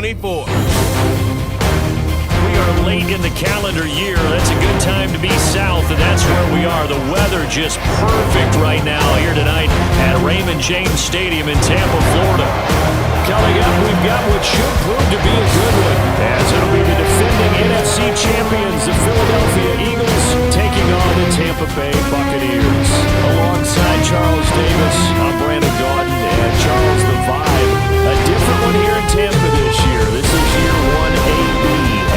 2024. We are late in the calendar year. That's a good time to be south, and that's where we are. The weather just perfect right now here tonight at Raymond James Stadium in Tampa, Florida. Coming up, we've got what should prove to be a good one, as it'll be the defending NFC champions, the Philadelphia Eagles, taking on the Tampa Bay Buccaneers. Alongside Charles Davis, I'm Brandon Gaudin, and Charles the Vibe. A different one here in Tampa this year. This is year 1AB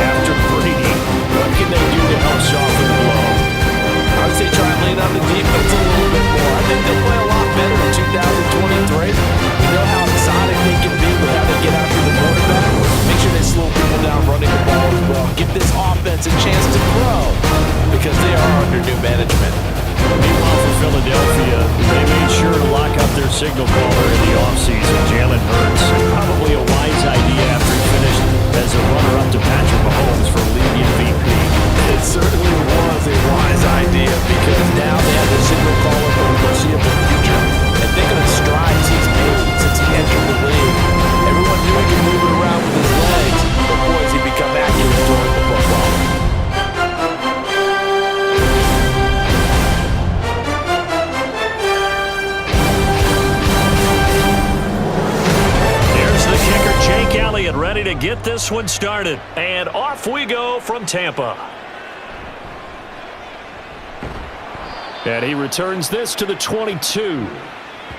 after Brady. What can they do to help soften the blow? I would say try and lean on the defense a little bit more. I think they'll play a lot better in 2023. We know how exotic they can be with how they get after the quarterback. Make sure they slow people down running the ball as well. Give this offense a chance to grow because they are under new management. Meanwhile, for Philadelphia, they made sure to lock up their signal caller in the offseason, Jalen Hurts. Probably a wise idea after he finished as a runner-up to Patrick Mahomes for league MVP. It certainly was a wise idea because now they have their signal caller for the foreseeable future. And think of the strides he's made since he entered the league. Everyone knew he could move it around with his legs, but boy, has he become accurate throwing the football. Jake Elliott ready to get this one started. And off we go from Tampa. And he returns this to the 22.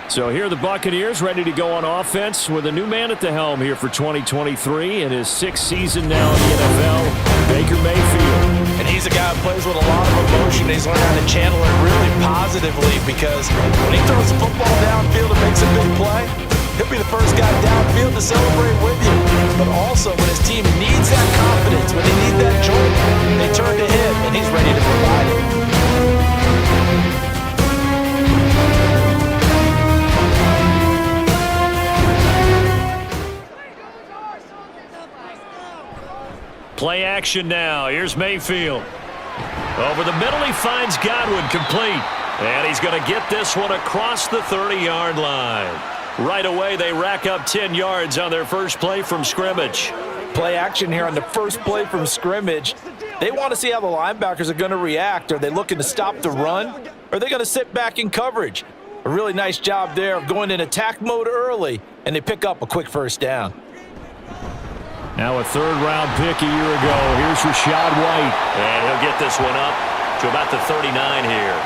So here are the Buccaneers ready to go on offense with a new man at the helm here for 2023 in his 6th season now in the NFL, Baker Mayfield. And he's a guy who plays with a lot of emotion. He's learned how to channel it really positively because when he throws the football downfield and makes a big play, he'll be the first guy downfield to celebrate with you. But also, when his team needs that confidence, when they need that joy, they turn to him, and he's ready to provide it. Play action now. Here's Mayfield. Over the middle, he finds Godwin complete. And he's going to get this one across the 30-yard line. Right away, they rack up 10 yards on their first play from scrimmage. Play action here on the first play from scrimmage. They want to see how the linebackers are going to react. Are they looking to stop the run? Or are they going to sit back in coverage? A really nice job there of going in attack mode early, and they pick up a quick first down. Now a third-round pick a year ago. Here's Rachaad White. And he'll get this one up to about the 39 here.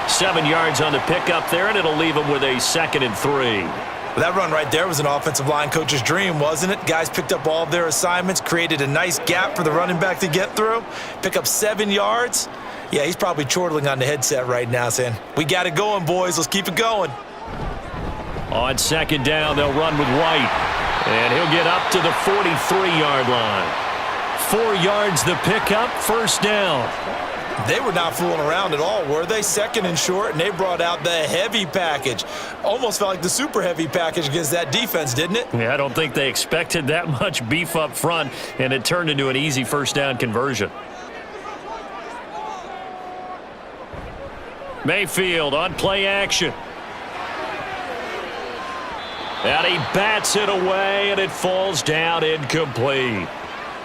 7 yards on the pickup there, and it'll leave him with a 2nd and 3. Well, that run right there was an offensive line coach's dream, wasn't it? Guys picked up all of their assignments, created a nice gap for the running back to get through, pick up 7 yards. Yeah, he's probably chortling on the headset right now saying, "We got it going, boys. Let's keep it going." On 2nd down, they'll run with White, and he'll get up to the 43-yard line. 4 yards the pickup, first down. They were not fooling around at all, were they? 2nd and short, and they brought out the heavy package. Almost felt like the super heavy package against that defense, didn't it? Yeah, I don't think they expected that much beef up front, and it turned into an easy first down conversion. Mayfield on play action. And he bats it away, and it falls down incomplete.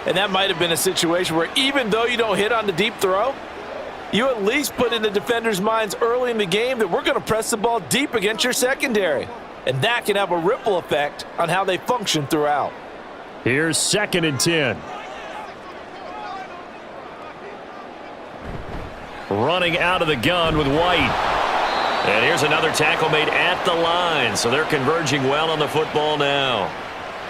And that might have been a situation where even though you don't hit on the deep throw, you at least put in the defender's minds early in the game that we're going to press the ball deep against your secondary. And that can have a ripple effect on how they function throughout. Here's 2nd and 10. Running out of the gun with White. And here's another tackle made at the line. So they're converging well on the football now.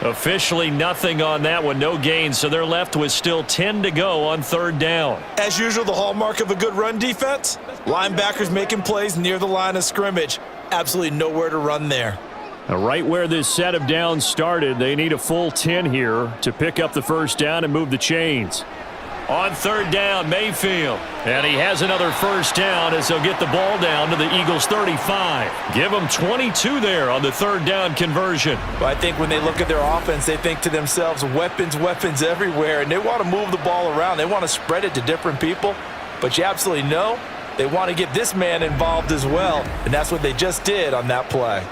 Officially nothing on that one, no gain, so they're left with still 10 to go on 3rd down. As usual, the hallmark of a good run defense, linebackers making plays near the line of scrimmage. Absolutely nowhere to run there. Now, right where this set of downs started, they need a full 10 here to pick up the first down and move the chains. On 3rd down, Mayfield. And he has another first down as they'll get the ball down to the Eagles' 35. Give them 22 there on the 3rd down conversion. Well, I think when they look at their offense, they think to themselves, weapons, weapons everywhere. And they want to move the ball around. They want to spread it to different people. But you absolutely know they want to get this man involved as well. And that's what they just did on that play.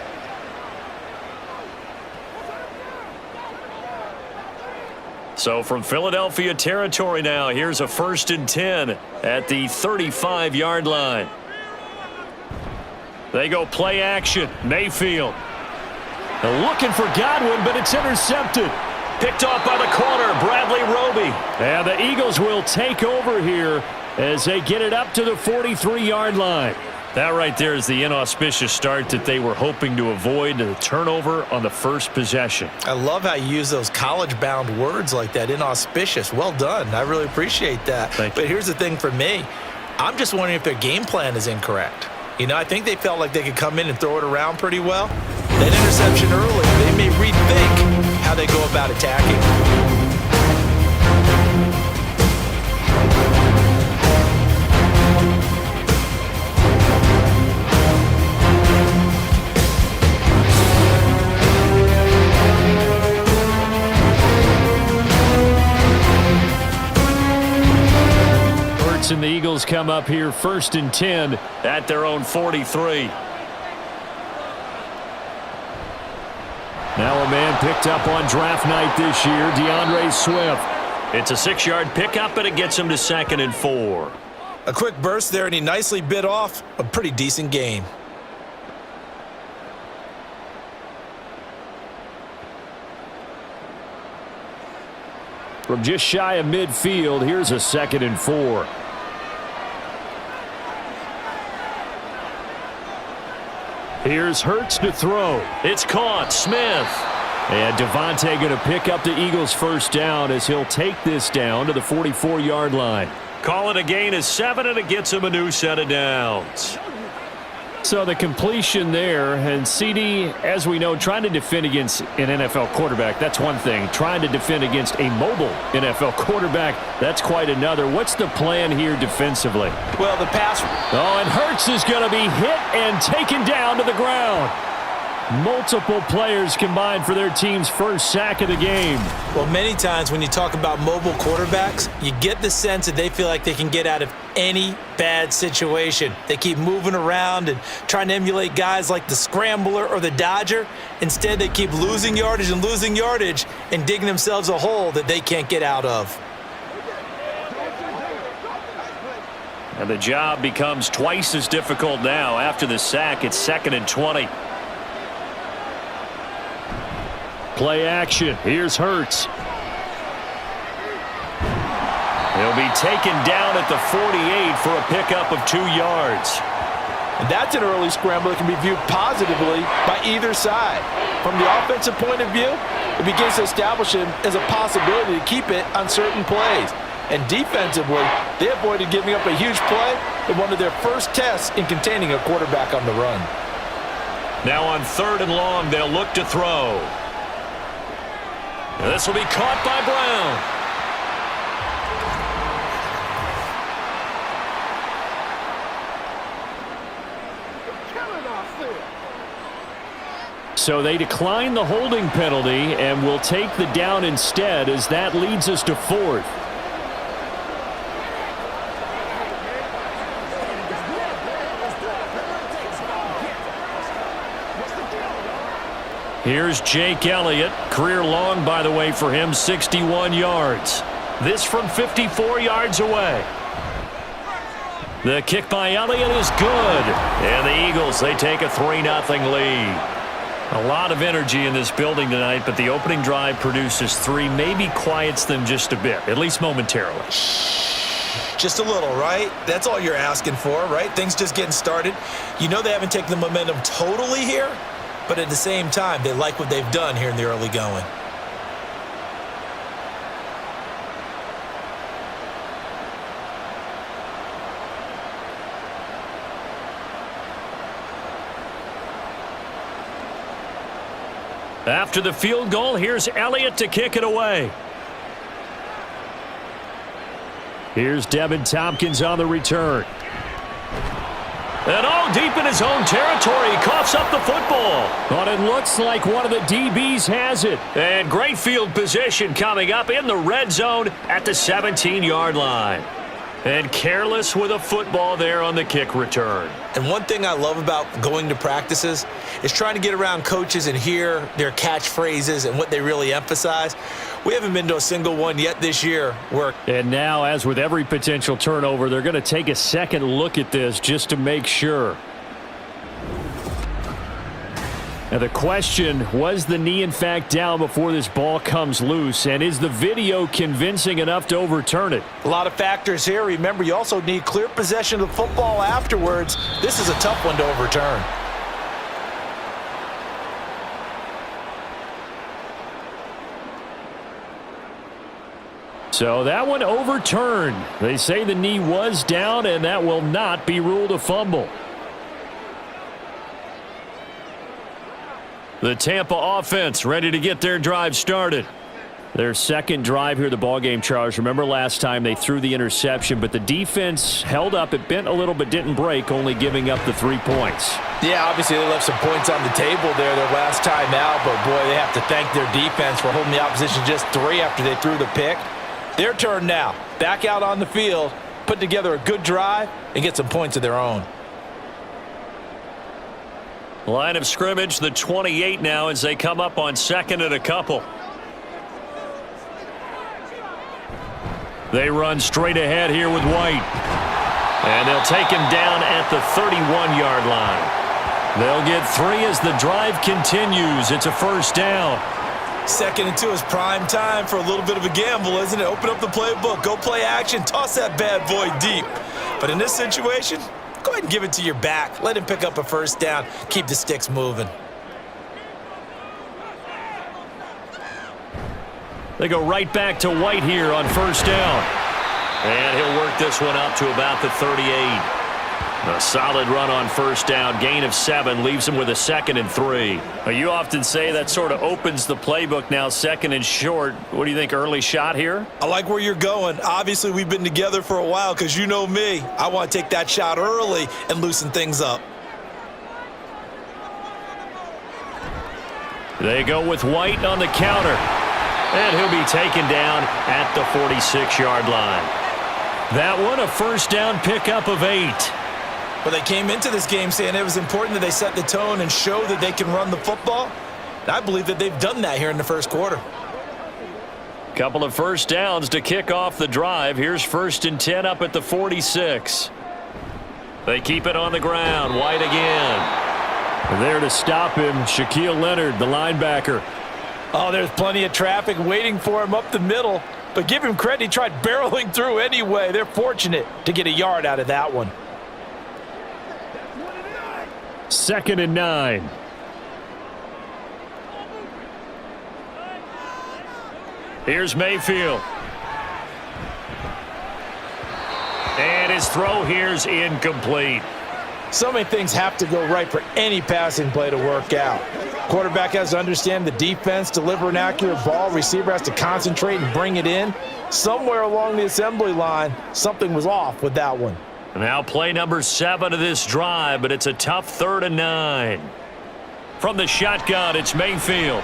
So from Philadelphia territory now, here's a 1st and 10 at the 35-yard line. They go play action. Mayfield. Looking for Godwin, but it's intercepted. Picked off by the corner, Bradley Roby. And the Eagles will take over here as they get it up to the 43-yard line. That right there is the inauspicious start that they were hoping to avoid, the turnover on the first possession. I love how you use those college-bound words like that, inauspicious. Well done. I really appreciate that. Thank you. But here's the thing for me. I'm just wondering if their game plan is incorrect. You know, I think they felt like they could come in and throw it around pretty well. That interception early, they may rethink how they go about attacking. And the Eagles come up here 1st and 10 at their own 43. Now a man picked up on draft night this year, DeAndre Swift. It's a 6-yard pickup, and it gets him to 2nd and 4. A quick burst there, and he nicely bit off a pretty decent gain. From just shy of midfield, here's a 2nd and 4. Here's Hurts to throw. It's caught. Smith. And Devontae going to pick up the Eagles' first down as he'll take this down to the 44-yard line. Call it a gain of 7, and it gets him a new set of downs. So the completion there, and CD, as we know, trying to defend against an NFL quarterback, that's one thing. Trying to defend against a mobile NFL quarterback, that's quite another. What's the plan here defensively? Well, the pass. Oh, and Hurts is going to be hit and taken down to the ground. Multiple players combined for their team's first sack of the game. Well, many times when you talk about mobile quarterbacks, you get the sense that they feel like they can get out of any bad situation. They keep moving around and trying to emulate guys like the Scrambler or the Dodger. Instead, they keep losing yardage and digging themselves a hole that they can't get out of. And the job becomes twice as difficult now. After the sack, it's 2nd and 20. Play action. Here's Hurts. He'll be taken down at the 48 for a pickup of 2 yards. And that's an early scramble that can be viewed positively by either side. From the offensive point of view, it begins to establish him as a possibility to keep it on certain plays. And defensively, they avoided giving up a huge play in one of their first tests in containing a quarterback on the run. Now on 3rd and long, they'll look to throw. This will be caught by Brown. So they decline the holding penalty and will take the down instead, as that leads us to 4th. Here's Jake Elliott. Career long, by the way, for him, 61 yards. This from 54 yards away. The kick by Elliott is good. And the Eagles, they take a 3-0 lead. A lot of energy in this building tonight, but the opening drive produces 3, maybe quiets them just a bit, at least momentarily. Just a little, right? That's all you're asking for, right? Things just getting started. You know they haven't taken the momentum totally here, but at the same time, they like what they've done here in the early going. After the field goal, here's Elliott to kick it away. Here's Devin Tompkins on the return. And all deep in his own territory, he coughs up the football. But it looks like one of the DBs has it. And great field position coming up in the red zone at the 17-yard line. And careless with a football there on the kick return. And one thing I love about going to practices is trying to get around coaches and hear their catchphrases and what they really emphasize. We haven't been to a single one yet this year where... And now, as with every potential turnover, they're going to take a second look at this just to make sure. Now the question, was the knee in fact down before this ball comes loose? And is the video convincing enough to overturn it? A lot of factors here. Remember, you also need clear possession of the football afterwards. This is a tough one to overturn. So that one overturned. They say the knee was down, and that will not be ruled a fumble. The Tampa offense ready to get their drive started. Their second drive here, the ballgame, Charles. Remember last time they threw the interception, but the defense held up. It bent a little but didn't break, only giving up the 3 points. Yeah, obviously they left some points on the table there their last time out, but boy, they have to thank their defense for holding the opposition just 3 after they threw the pick. Their turn now. Back out on the field, put together a good drive, and get some points of their own. Line of scrimmage, the 28 now as they come up on second and a couple. They run straight ahead here with White. And they'll take him down at the 31-yard line. They'll get 3 as the drive continues. It's a first down. 2nd and 2 is prime time for a little bit of a gamble, isn't it? Open up the playbook, go play action, toss that bad boy deep. But in this situation, go ahead and give it to your back. Let him pick up a first down. Keep the sticks moving. They go right back to White here on first down. And he'll work this one up to about the 38. A solid run on first down. Gain of 7 leaves him with a 2nd and 3. You often say that sort of opens the playbook now, 2nd and short. What do you think, early shot here? I like where you're going. Obviously, we've been together for a while because you know me. I want to take that shot early and loosen things up. They go with White on the counter. And he'll be taken down at the 46-yard line. That one, a first down pickup of 8. But they came into this game saying it was important that they set the tone and show that they can run the football. And I believe that they've done that here in the first quarter. Couple of first downs to kick off the drive. Here's 1st and 10 up at the 46. They keep it on the ground. White again. There to stop him, Shaquille Leonard, the linebacker. Oh, there's plenty of traffic waiting for him up the middle. But give him credit, he tried barreling through anyway. They're fortunate to get a yard out of that one. 2nd and 9. Here's Mayfield. And his throw here's incomplete. So many things have to go right for any passing play to work out. Quarterback has to understand the defense, deliver an accurate ball. Receiver has to concentrate and bring it in. Somewhere along the assembly line, something was off with that one. Now play number 7 of this drive, but it's a tough 3rd and 9. From the shotgun, it's Mayfield.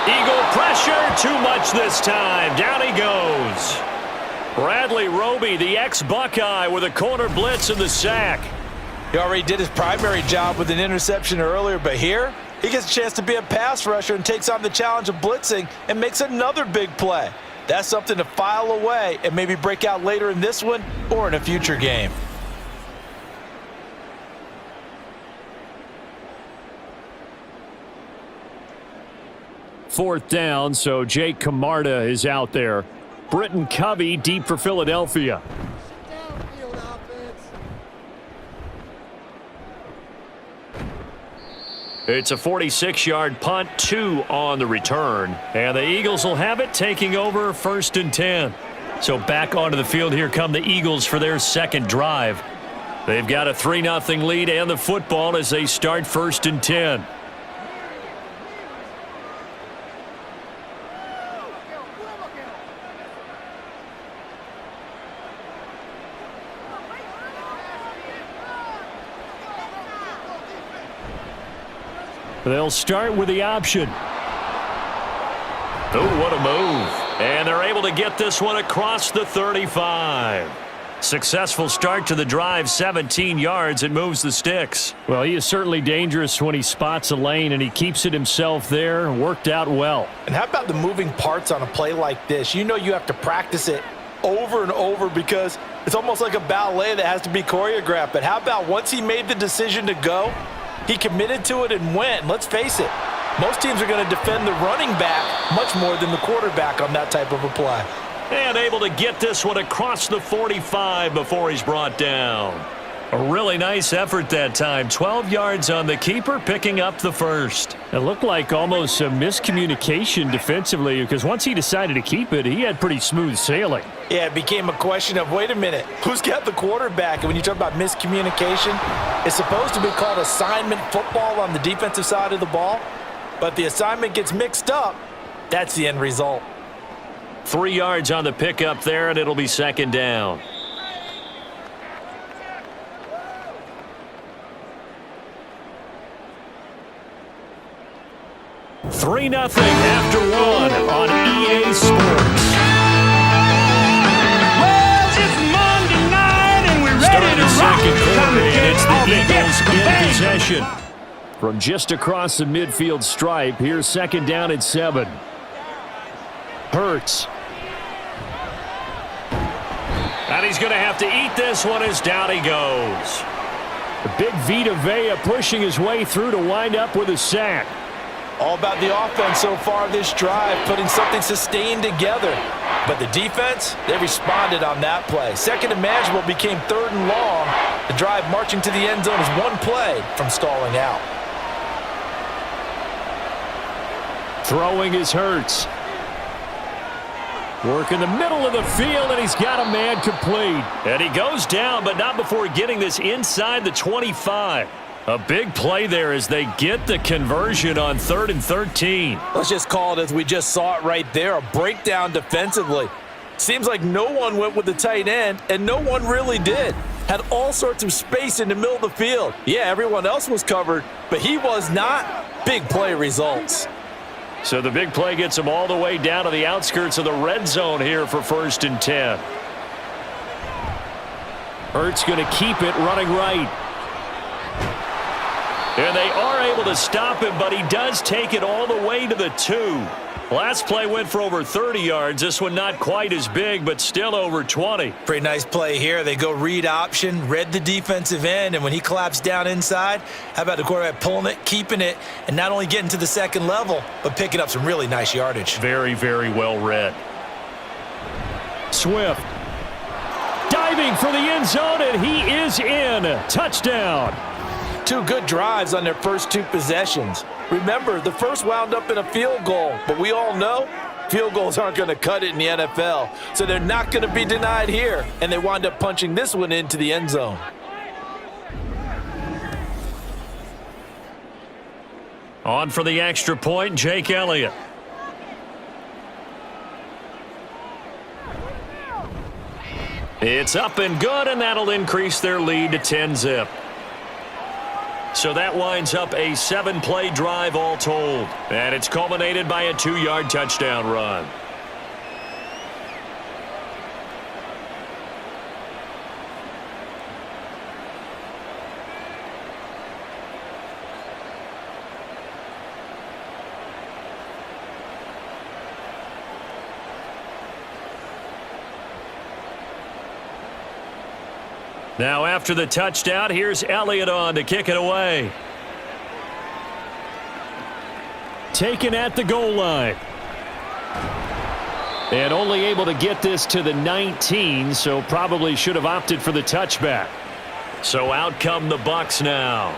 Eagle pressure, too much this time. Down he goes. Bradley Roby, the ex-Buckeye, with a corner blitz and the sack. He already did his primary job with an interception earlier, but here he gets a chance to be a pass rusher and takes on the challenge of blitzing and makes another big play. That's something to file away and maybe break out later in this one or in a future game. Fourth down, so Jake Camarda is out there. Britton Covey deep for Philadelphia. It's a 46-yard punt, 2 on the return. And the Eagles will have it, taking over 1st and 10. So back onto the field, here come the Eagles for their second drive. They've got a 3-0 lead and the football as they start 1st and 10. They'll start with the option. Oh, what a move. And they're able to get this one across the 35. Successful start to the drive, 17 yards, and moves the sticks. Well, he is certainly dangerous when he spots a lane, and he keeps it himself there. Worked out well. And how about the moving parts on a play like this? You know you have to practice it over and over because it's almost like a ballet that has to be choreographed. But how about once he made the decision to go, he committed to it and went. And let's face it, most teams are going to defend the running back much more than the quarterback on that type of a play. And able to get this one across the 45 before he's brought down. A really nice effort that time. 12 yards on the keeper, picking up the first. It looked like almost a miscommunication defensively because once he decided to keep it, he had pretty smooth sailing. Yeah, it became a question of, wait a minute, who's got the quarterback? And when you talk about miscommunication, it's supposed to be called assignment football on the defensive side of the ball. But the assignment gets mixed up. That's the end result. 3 yards on the pickup there, and it'll be second down. Three nothing after one on EA Sports. Well, it's Monday night and we're ready to rock. Second quarter, and it's the Eagles Eagles in possession. From just across the midfield stripe, here's second down and 7. Hurts. And he's going to have to eat this one as down he goes. The big Vita Vea pushing his way through to wind up with a sack. All about the offense so far this drive, putting something sustained together. But the defense, they responded on that play. Second and manageable became third and long. The drive marching to the end zone is one play from stalling out. Throwing is Hurts. Work in the middle of the field, and he's got a man complete. And he goes down, but not before getting this inside the 25. A big play there as they get the conversion on 3rd and 13. Let's just call it as we just saw it right there, a breakdown defensively. Seems like no one went with the tight end, and no one really did. Had all sorts of space in the middle of the field. Yeah, everyone else was covered, but he was not. Big play results. So the big play gets him all the way down to the outskirts of the red zone here for 1st and 10. Hurts going to keep it running right. And they are able to stop him, but he does take it all the way to the 2. Last play went for over 30 yards. This one not quite as big, but still over 20. Pretty nice play here. They go read option, read the defensive end, and when he collapsed down inside, how about the quarterback pulling it, keeping it, and not only getting to the second level, but picking up some really nice yardage. Very, very well read. Swift. Diving for the end zone, and he is in. Touchdown. 2 good drives on their first 2 possessions. Remember, the first wound up in a field goal, but we all know field goals aren't going to cut it in the NFL, so they're not going to be denied here, and they wind up punching this one into the end zone. On for the extra point, Jake Elliott. It's up and good, and that'll increase their lead to 10-zip. So that winds up a 7-play drive all told. And it's culminated by a 2-yard touchdown run. Now after the touchdown, here's Elliott on to kick it away. Taken at the goal line. And only able to get this to the 19, so probably should have opted for the touchback. So out come the Bucs now.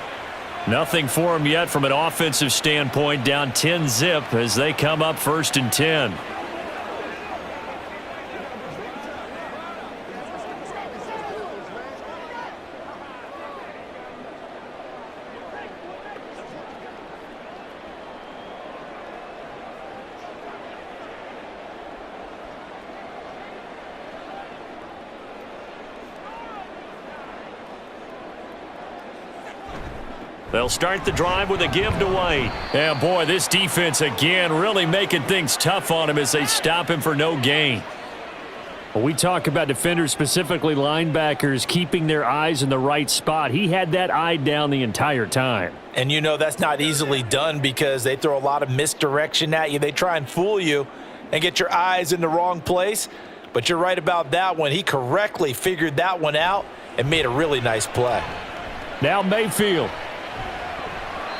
Nothing for them yet from an offensive standpoint, down 10-zip as they come up 1st and 10. They'll start the drive with a give to White. Yeah, boy, this defense again really making things tough on him as they stop him for no gain. When we talk about defenders, specifically linebackers, keeping their eyes in the right spot, he had that eye down the entire time. And you know that's not easily done because they throw a lot of misdirection at you. They try and fool you and get your eyes in the wrong place. But you're right about that one. He correctly figured that one out and made a really nice play. Now Mayfield.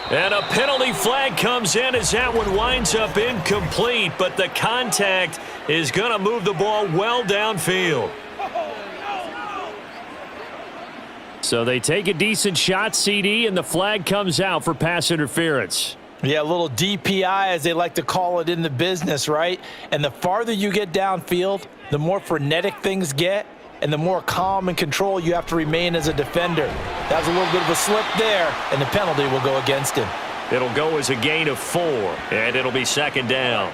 And a penalty flag comes in as that one winds up incomplete, but the contact is going to move the ball well downfield. So they take a decent shot, CD, and the flag comes out for pass interference. Yeah, a little DPI, as they like to call it in the business, right? And the farther you get downfield, the more frenetic things get, and the more calm and control you have to remain as a defender. That was a little bit of a slip there, and the penalty will go against him. It'll go as a gain of 4, and it'll be second down.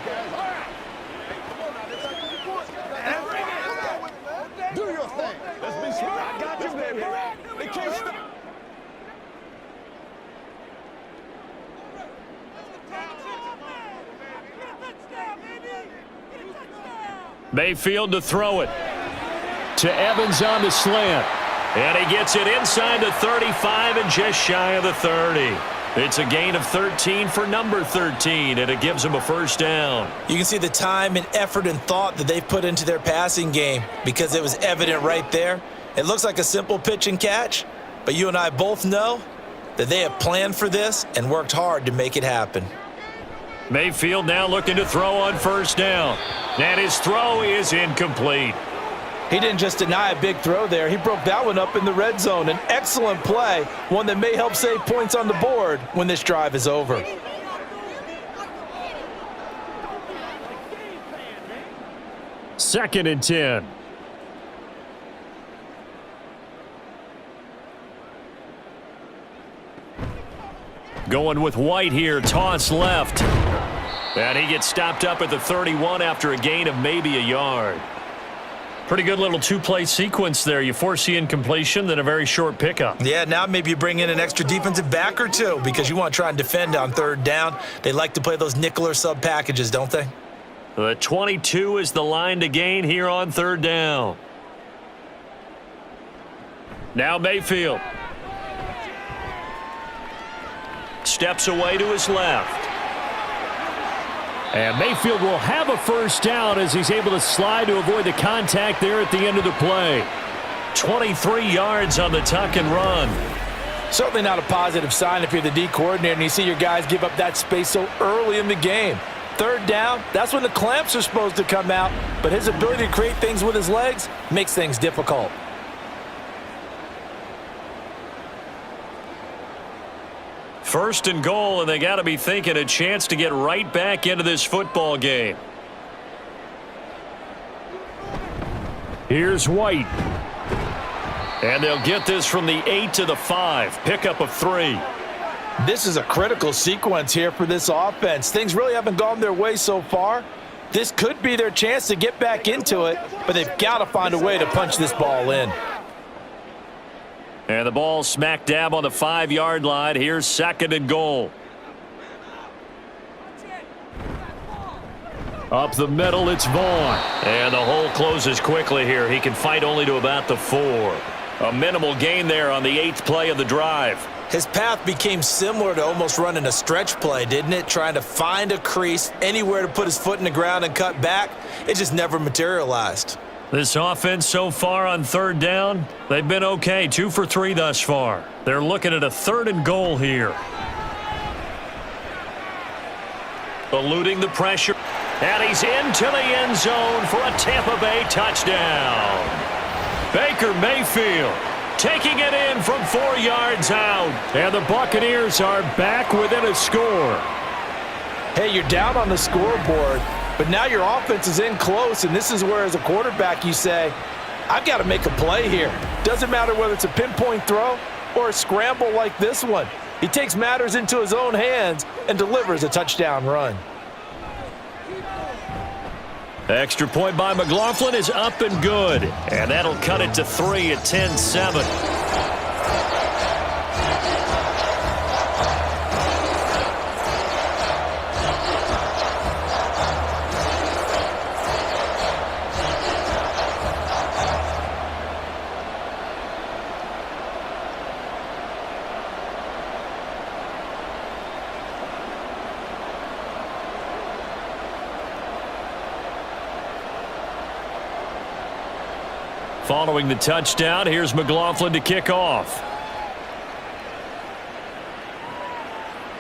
Do your thing. Let's be smart. I got you, baby. They can't stop. Mayfield to throw it. To Evans on the slant. And he gets it inside the 35 and just shy of the 30. It's a gain of 13 for number 13, and it gives him a first down. You can see the time and effort and thought that they've put into their passing game because it was evident right there. It looks like a simple pitch and catch, but you and I both know that they have planned for this and worked hard to make it happen. Mayfield now looking to throw on first down. And his throw is incomplete. He didn't just deny a big throw there. He broke that one up in the red zone. An excellent play, one that may help save points on the board when this drive is over. Second and 10. Going with White here, toss left. And he gets stopped up at the 31 after a gain of maybe a yard. Pretty good little two-play sequence there. You force the incompletion, then a very short pickup. Yeah, now maybe you bring in an extra defensive back or two because you want to try and defend on third down. They like to play those nickel or sub packages, don't they? The 22 is the line to gain here on third down. Now Mayfield. Steps away to his left. And Mayfield will have a first down as he's able to slide to avoid the contact there at the end of the play. 23 yards on the tuck and run. Certainly not a positive sign if you're the D coordinator and you see your guys give up that space so early in the game. Third down, that's when the clamps are supposed to come out, but his ability to create things with his legs makes things difficult. First and goal, and they got to be thinking a chance to get right back into this football game. Here's White. And they'll get this from the 8 to the 5. Pickup of 3. This is a critical sequence here for this offense. Things really haven't gone their way so far. This could be their chance to get back into it, but they've got to find a way to punch this ball in. And the ball smack dab on the 5-yard line. Here's second and goal. Up the middle, it's Vaughn. And the hole closes quickly here. He can fight only to about the 4. A minimal gain there on the 8th play of the drive. His path became similar to almost running a stretch play, didn't it? Trying to find a crease, anywhere to put his foot in the ground and cut back. It just never materialized. This offense so far on third down, they've been okay. 2 for 3 thus far. They're looking at a third and goal here. Eluding the pressure. And he's into the end zone for a Tampa Bay touchdown. Baker Mayfield taking it in from 4 yards out. And the Buccaneers are back within a score. Hey, you're down on the scoreboard, but now your offense is in close, and this is where, as a quarterback, you say, I've got to make a play here. Doesn't matter whether it's a pinpoint throw or a scramble like this one. He takes matters into his own hands and delivers a touchdown run. Extra point by McLaughlin is up and good. And that'll cut it to 3 at 10-7. Following the touchdown, here's McLaughlin to kick off.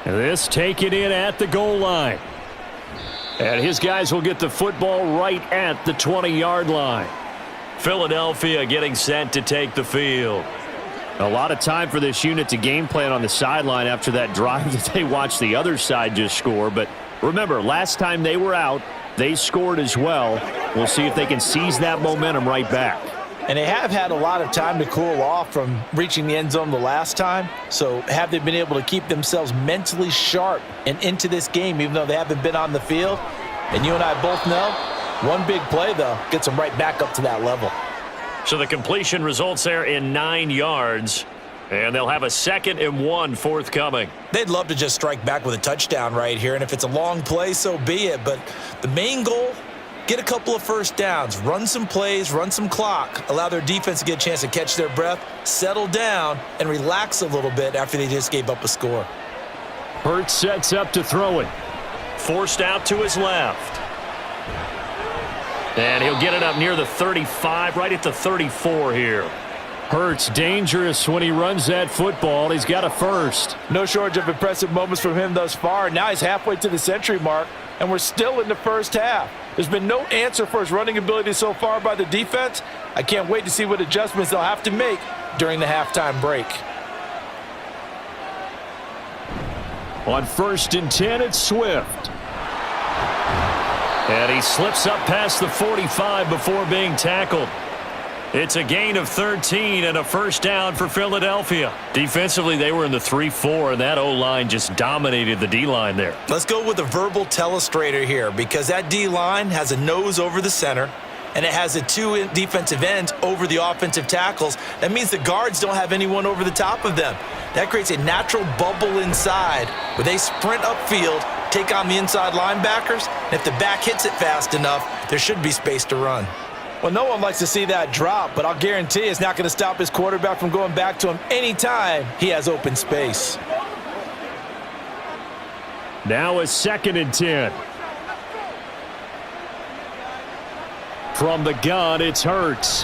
This taken in at the goal line. And his guys will get the football right at the 20-yard line. Philadelphia getting set to take the field. A lot of time for this unit to game plan on the sideline after that drive that they watched the other side just score. But remember, last time they were out, they scored as well. We'll see if they can seize that momentum right back. And they have had a lot of time to cool off from reaching the end zone the last time. So have they been able to keep themselves mentally sharp and into this game, even though they haven't been on the field? And you and I both know, one big play, though, gets them right back up to that level. So the completion results there in 9 yards. And they'll have a 2nd and 1 forthcoming. They'd love to just strike back with a touchdown right here, and if it's a long play, so be it. But the main goal, get a couple of first downs, run some plays, run some clock, allow their defense to get a chance to catch their breath, settle down, and relax a little bit after they just gave up a score. Hurts sets up to throw it. Forced out to his left. And he'll get it up near the 35, right at the 34 here. Hurts dangerous when he runs that football. He's got a first. No shortage of impressive moments from him thus far. Now he's halfway to the century mark, and we're still in the first half. There's been no answer for his running ability so far by the defense. I can't wait to see what adjustments they'll have to make during the halftime break. On 1st and 10, it's Swift. And he slips up past the 45 before being tackled. It's a gain of 13 and a first down for Philadelphia. Defensively, they were in the 3-4, and that O-line just dominated the D-line there. Let's go with a verbal telestrator here, because that D-line has a nose over the center, and it has a 2 defensive ends over the offensive tackles. That means the guards don't have anyone over the top of them. That creates a natural bubble inside where they sprint upfield, take on the inside linebackers, and if the back hits it fast enough, there should be space to run. Well, no one likes to see that drop, but I'll guarantee it's not going to stop his quarterback from going back to him anytime he has open space. Now a 2nd and 10. From the gun, it's Hurts.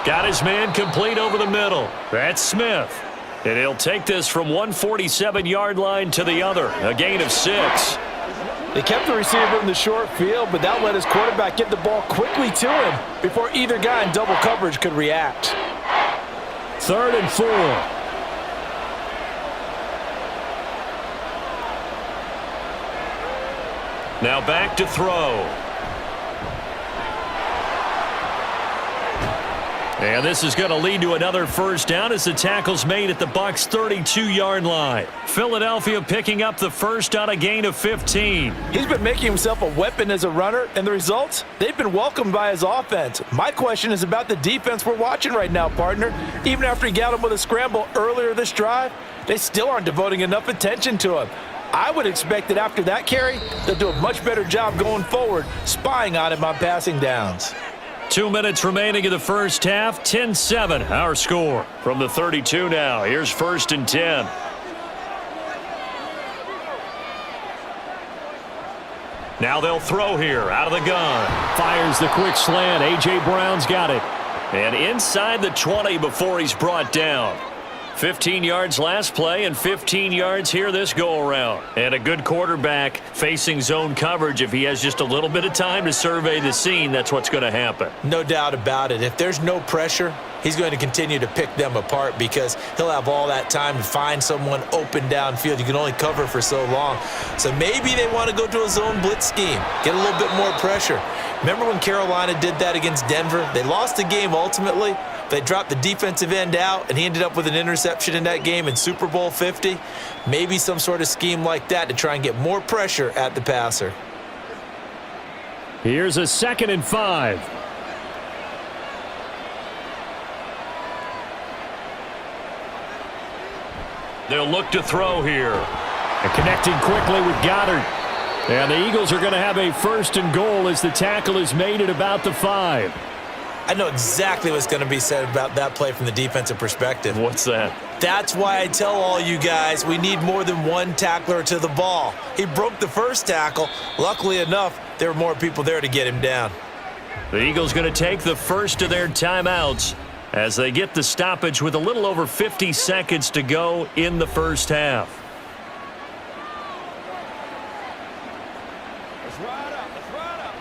Got his man complete over the middle. That's Smith. And he'll take this from 147-yard line to the other. A gain of 6. They kept the receiver in the short field, but that let his quarterback get the ball quickly to him before either guy in double coverage could react. 3rd and 4. Now back to throw. And this is going to lead to another first down as the tackle's made at the Bucs' 32-yard line. Philadelphia picking up the first on a gain of 15. He's been making himself a weapon as a runner, and the results, they've been welcomed by his offense. My question is about the defense we're watching right now, partner. Even after he got him with a scramble earlier this drive, they still aren't devoting enough attention to him. I would expect that after that carry, they'll do a much better job going forward, spying on him on passing downs. 2 minutes remaining in the first half. 10-7 our score. From the 32 now. Here's 1st and 10. Now they'll throw here out of the gun. Fires the quick slant. A.J. Brown's got it. And inside the 20 before he's brought down. 15 yards last play and 15 yards here this go-around. And a good quarterback facing zone coverage. If he has just a little bit of time to survey the scene, that's what's going to happen. No doubt about it. If there's no pressure, he's going to continue to pick them apart because he'll have all that time to find someone open downfield. You can only cover for so long. So maybe they want to go to a zone blitz scheme, get a little bit more pressure. Remember when Carolina did that against Denver? They lost the game ultimately. They dropped the defensive end out, and he ended up with an interception in that game in Super Bowl 50. Maybe some sort of scheme like that to try and get more pressure at the passer. Here's a 2nd and 5. They'll look to throw here. And connecting quickly with Goddard. And the Eagles are going to have a 1st and goal as the tackle is made at about the 5. I know exactly what's going to be said about that play from the defensive perspective. What's that? That's why I tell all you guys we need more than one tackler to the ball. He broke the first tackle. Luckily enough, there were more people there to get him down. The Eagles going to take the first of their timeouts as they get the stoppage with a little over 50 seconds to go in the first half. Let's ride up. Let's ride up.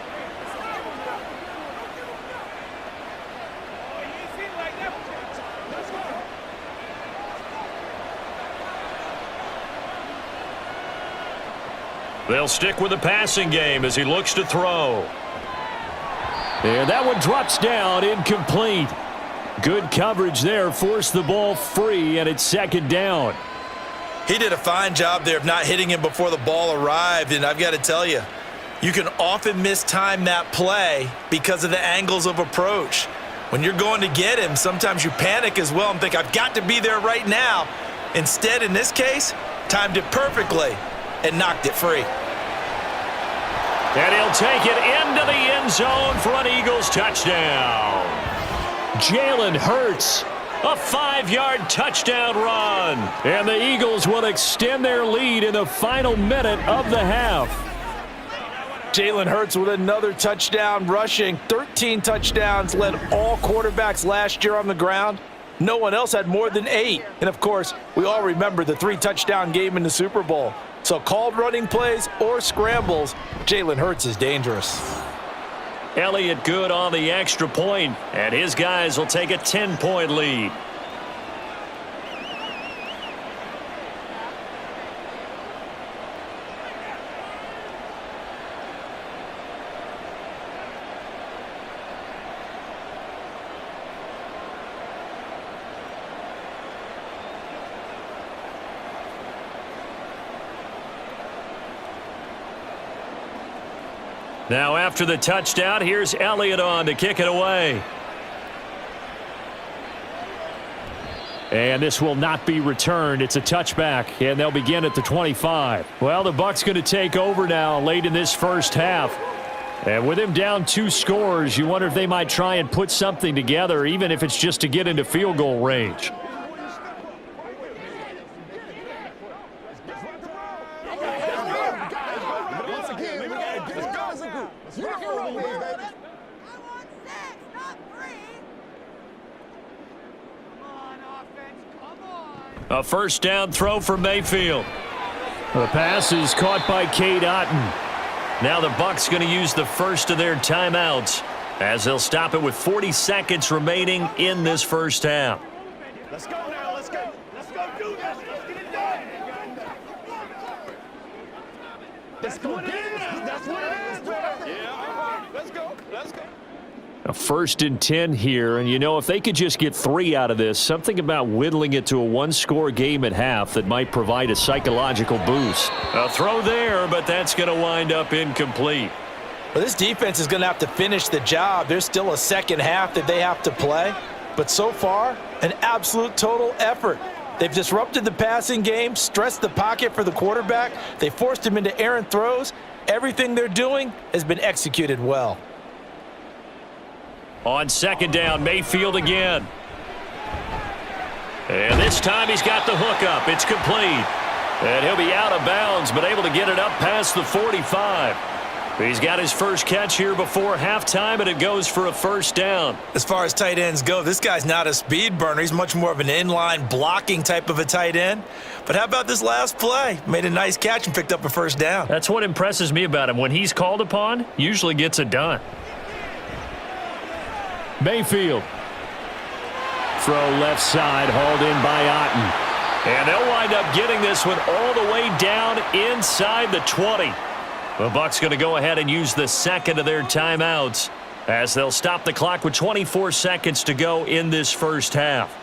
Oh, you feel like that? Let's go. They'll stick with the passing game as he looks to throw. And that one drops down, incomplete. Good coverage there, forced the ball free, and it's second down. He did a fine job there of not hitting him before the ball arrived, and I've got to tell you, you can often mistime that play because of the angles of approach. When you're going to get him, sometimes you panic as well and think, I've got to be there right now. Instead, in this case, timed it perfectly and knocked it free. And he'll take it into the end zone for an Eagles touchdown. Jalen Hurts, a 5-yard touchdown run. And the Eagles will extend their lead in the final minute of the half. Jalen Hurts with another touchdown rushing. 13 touchdowns, led all quarterbacks last year on the ground. No one else had more than 8. And, of course, we all remember the 3-touchdown game in the Super Bowl. So called running plays or scrambles, Jalen Hurts is dangerous. Elliott good on the extra point, and his guys will take a 10-point lead. Now after the touchdown, here's Elliott on to kick it away. And this will not be returned. It's a touchback, and they'll begin at the 25. Well, the Bucs going to take over now late in this first half. And with him down 2 scores, you wonder if they might try and put something together, even if it's just to get into field goal range. A first down throw for Mayfield. The pass is caught by Cade Otton. Now the Bucs going to use the first of their timeouts as they'll stop it with 40 seconds remaining in this first half. Let's go now. Let's go. Let's go do this. Let's get it done. That's what it is. That's what it is. Yeah, all right. Let's go. Let's go. A 1st and 10 here, and you know, if they could just get 3 out of this, something about whittling it to a 1-score game at half that might provide a psychological boost. A throw there, but that's going to wind up incomplete. Well, this defense is going to have to finish the job. There's still a second half that they have to play, but so far, an absolute total effort. They've disrupted the passing game, stressed the pocket for the quarterback. They forced him into errant throws. Everything they're doing has been executed well. On second down, Mayfield again. And this time he's got the hook up. It's complete. And he'll be out of bounds, but able to get it up past the 45. He's got his first catch here before halftime, and it goes for a first down. As far as tight ends go, this guy's not a speed burner. He's much more of an inline blocking type of a tight end. But how about this last play? Made a nice catch and picked up a first down. That's what impresses me about him. When he's called upon, usually gets it done. Mayfield. Throw left side, hauled in by Otton. And they'll wind up getting this one all the way down inside the 20. The Bucs going to go ahead and use the second of their timeouts as they'll stop the clock with 24 seconds to go in this first half.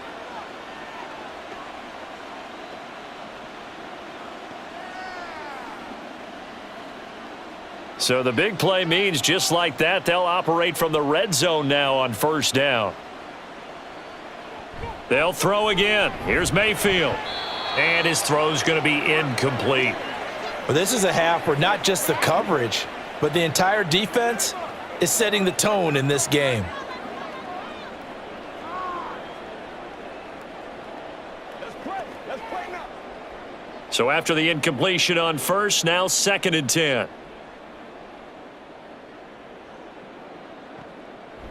So the big play means just like that, they'll operate from the red zone now on first down. They'll throw again. Here's Mayfield. And his throw's going to be incomplete. Well, this is a half where not just the coverage, but the entire defense is setting the tone in this game. Let's play. Let's play now. So after the incompletion on first, now 2nd and 10.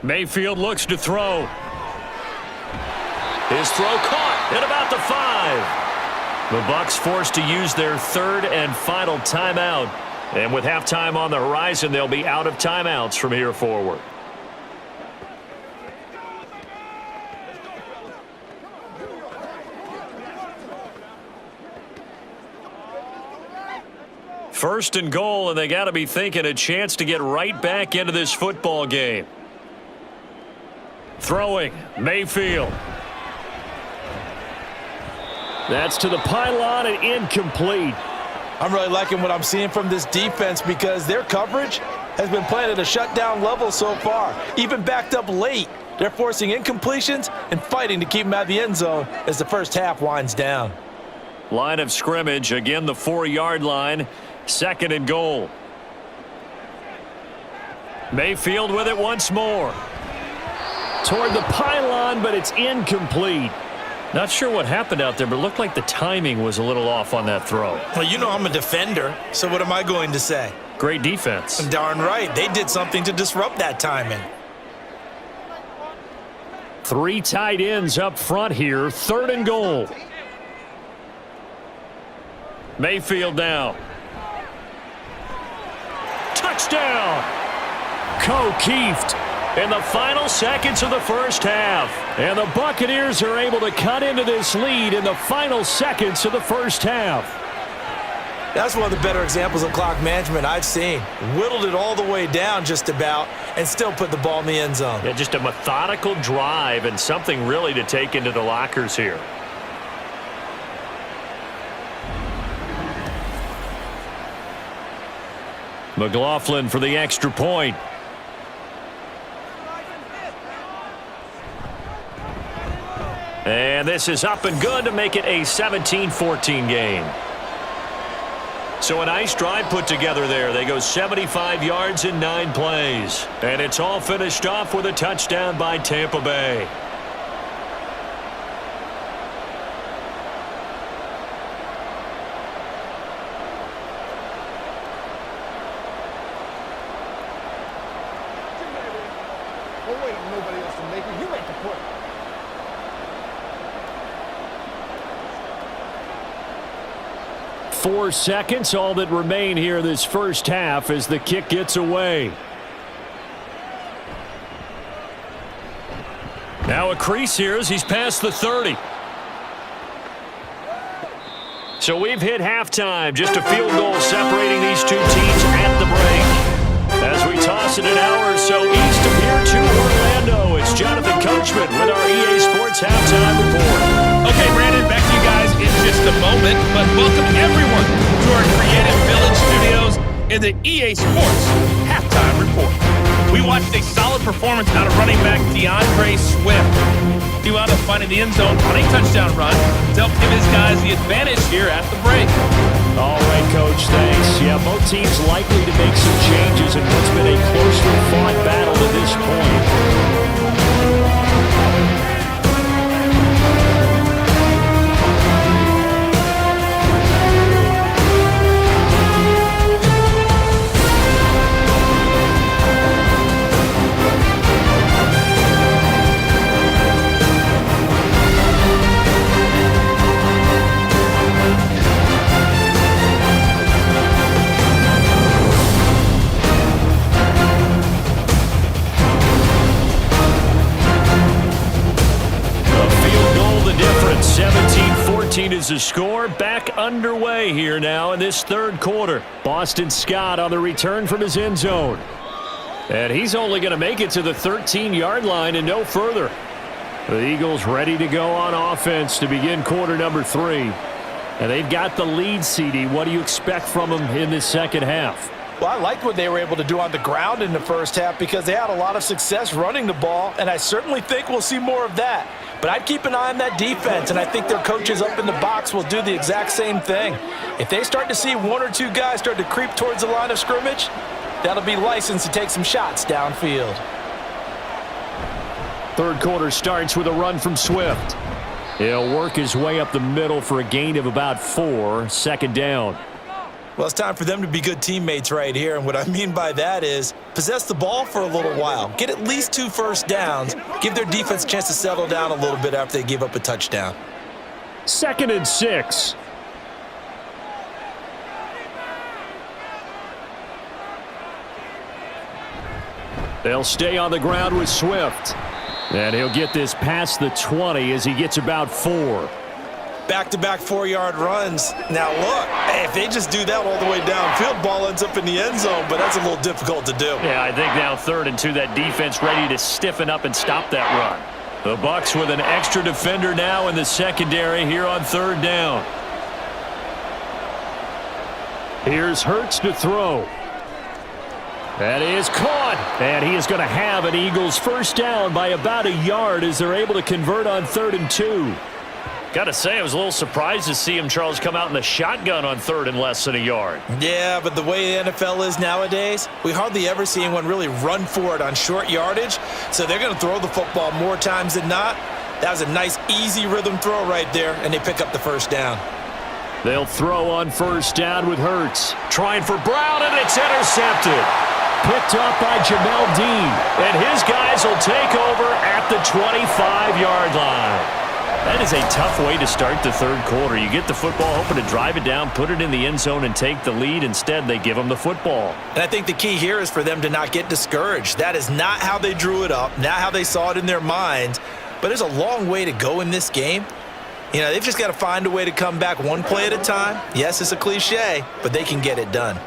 Mayfield looks to throw. His throw caught at about the 5. The Bucs forced to use their third and final timeout. And with halftime on the horizon, they'll be out of timeouts from here forward. First and goal, and they got to be thinking a chance to get right back into this football game. Throwing, Mayfield. That's to the pylon and incomplete. I'm really liking what I'm seeing from this defense because their coverage has been playing at a shutdown level so far. Even backed up late, they're forcing incompletions and fighting to keep them out of the end zone as the first half winds down. Line of scrimmage, again the 4-yard line. Second and goal. Mayfield with it once more. Toward the pylon, but it's incomplete. Not sure what happened out there, but it looked like the timing was a little off on that throw. Well, you know I'm a defender, so what am I going to say? Great defense. Darn right. They did something to disrupt that timing. 3 tight ends up front here. Third and goal. Mayfield now. Touchdown! O'Keefe in the final seconds of the first half. And the Buccaneers are able to cut into this lead in the final seconds of the first half. That's one of the better examples of clock management I've seen. Whittled it all the way down just about and still put the ball in the end zone. Yeah, just a methodical drive and something really to take into the lockers here. McLaughlin for the extra point. And this is up and good to make it a 17-14 game. So a nice drive put together there. They go 75 yards in 9 plays. And it's all finished off with a touchdown by Tampa Bay. Nobody else to make it. You make the play. Four seconds, all that remain here this first half as the kick gets away. Now a crease here as he's past the 30. So we've hit halftime. Just a field goal separating these two teams at the break. As we toss it an hour or so east of here to Orlando, it's Jonathan Coachman with our EA Sports Halftime Report. Okay, Brandon, back to you guys in just a moment, but welcome everyone to our Creative Village studios in the EA Sports Halftime Report. We watched a solid performance out of running back DeAndre Swift. He wound up finding the end zone on a touchdown run to help give his guys the advantage here at the break. All right, Coach, thanks. Yeah, both teams likely to make some changes in what's been a closely fought battle to this point. difference. 17-14 is the score. Back underway here now in this third quarter. Boston Scott on the return from his end zone. And he's only going to make it to the 13-yard line and no further. The Eagles ready to go on offense to begin quarter number 3. And they've got the lead, CD. What do you expect from them in this second half? Well, I liked what they were able to do on the ground in the first half because they had a lot of success running the ball, and I certainly think we'll see more of that. But I'd keep an eye on that defense, and I think their coaches up in the box will do the exact same thing. If they start to see one or two guys start to creep towards the line of scrimmage, that'll be licensed to take some shots downfield. Third quarter starts with a run from Swift. He'll work his way up the middle for a gain of about 4. Second down. Well, it's time for them to be good teammates right here, and what I mean by that is possess the ball for a little while, get at least 2 first downs, give their defense a chance to settle down a little bit after they give up a touchdown. 2nd and 6. They'll stay on the ground with Swift. And he'll get this past the 20 as he gets about 4. Back-to-back 4-yard runs. Now, look, if they just do that all the way downfield, ball ends up in the end zone, but that's a little difficult to do. Yeah, I think now 3rd and 2, that defense ready to stiffen up and stop that run. The Bucs with an extra defender now in the secondary here on 3rd down. Here's Hurts to throw. That is caught, and he is going to have an Eagles first down by about a yard as they're able to convert on 3rd and 2. Got to say, I was a little surprised to see him, Charles, come out in the shotgun on 3rd and less than a yard. Yeah, but the way the NFL is nowadays, we hardly ever see anyone really run for it on short yardage, so they're going to throw the football more times than not. That was a nice, easy rhythm throw right there, and they pick up the first down. They'll throw on 1st down with Hurts. Trying for Brown, and it's intercepted. Picked up by Jamel Dean, and his guys will take over at the 25-yard line. That is a tough way to start the 3rd quarter. You get the football, hoping to drive it down, put it in the end zone, and take the lead. Instead, they give them the football. And I think the key here is for them to not get discouraged. That is not how they drew it up, not how they saw it in their minds. But there's a long way to go in this game. You know, they've just got to find a way to come back one play at a time. Yes, it's a cliche, but they can get it done.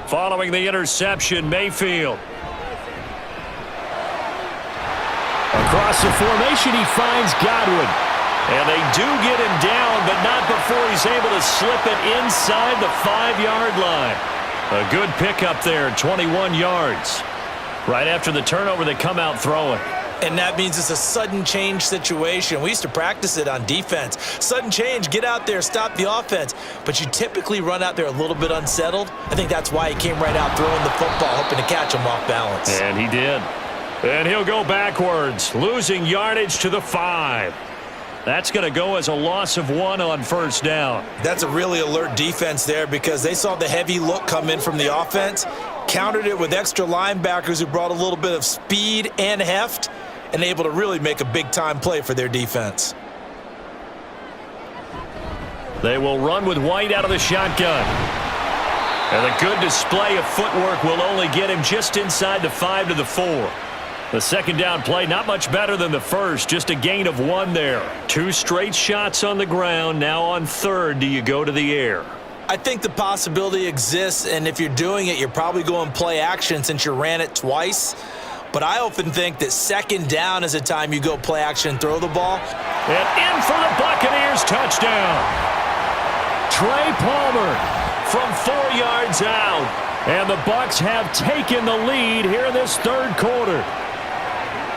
Following the interception, Mayfield. Across the formation, he finds Godwin. And they do get him down, but not before he's able to slip it inside the 5-yard line. A good pickup there, 21 yards. Right after the turnover, they come out throwing. And that means it's a sudden change situation. We used to practice it on defense. Sudden change, get out there, stop the offense. But you typically run out there a little bit unsettled. I think that's why he came right out throwing the football, hoping to catch him off balance. And he did. And he'll go backwards, losing yardage to the 5. That's going to go as a loss of 1 on 1st down. That's a really alert defense there because they saw the heavy look come in from the offense, countered it with extra linebackers who brought a little bit of speed and heft, and able to really make a big-time play for their defense. They will run with White out of the shotgun. And a good display of footwork will only get him just inside the 5 to the 4. The 2nd down play, not much better than the first, just a gain of 1 there. 2 straight shots on the ground. Now on 3rd, do you go to the air? I think the possibility exists, and if you're doing it, you're probably going play action since you ran it twice. But I often think that 2nd down is a time you go play action and throw the ball. And in for the Buccaneers touchdown. Trey Palmer from 4 yards out. And the Bucs have taken the lead here in this 3rd quarter.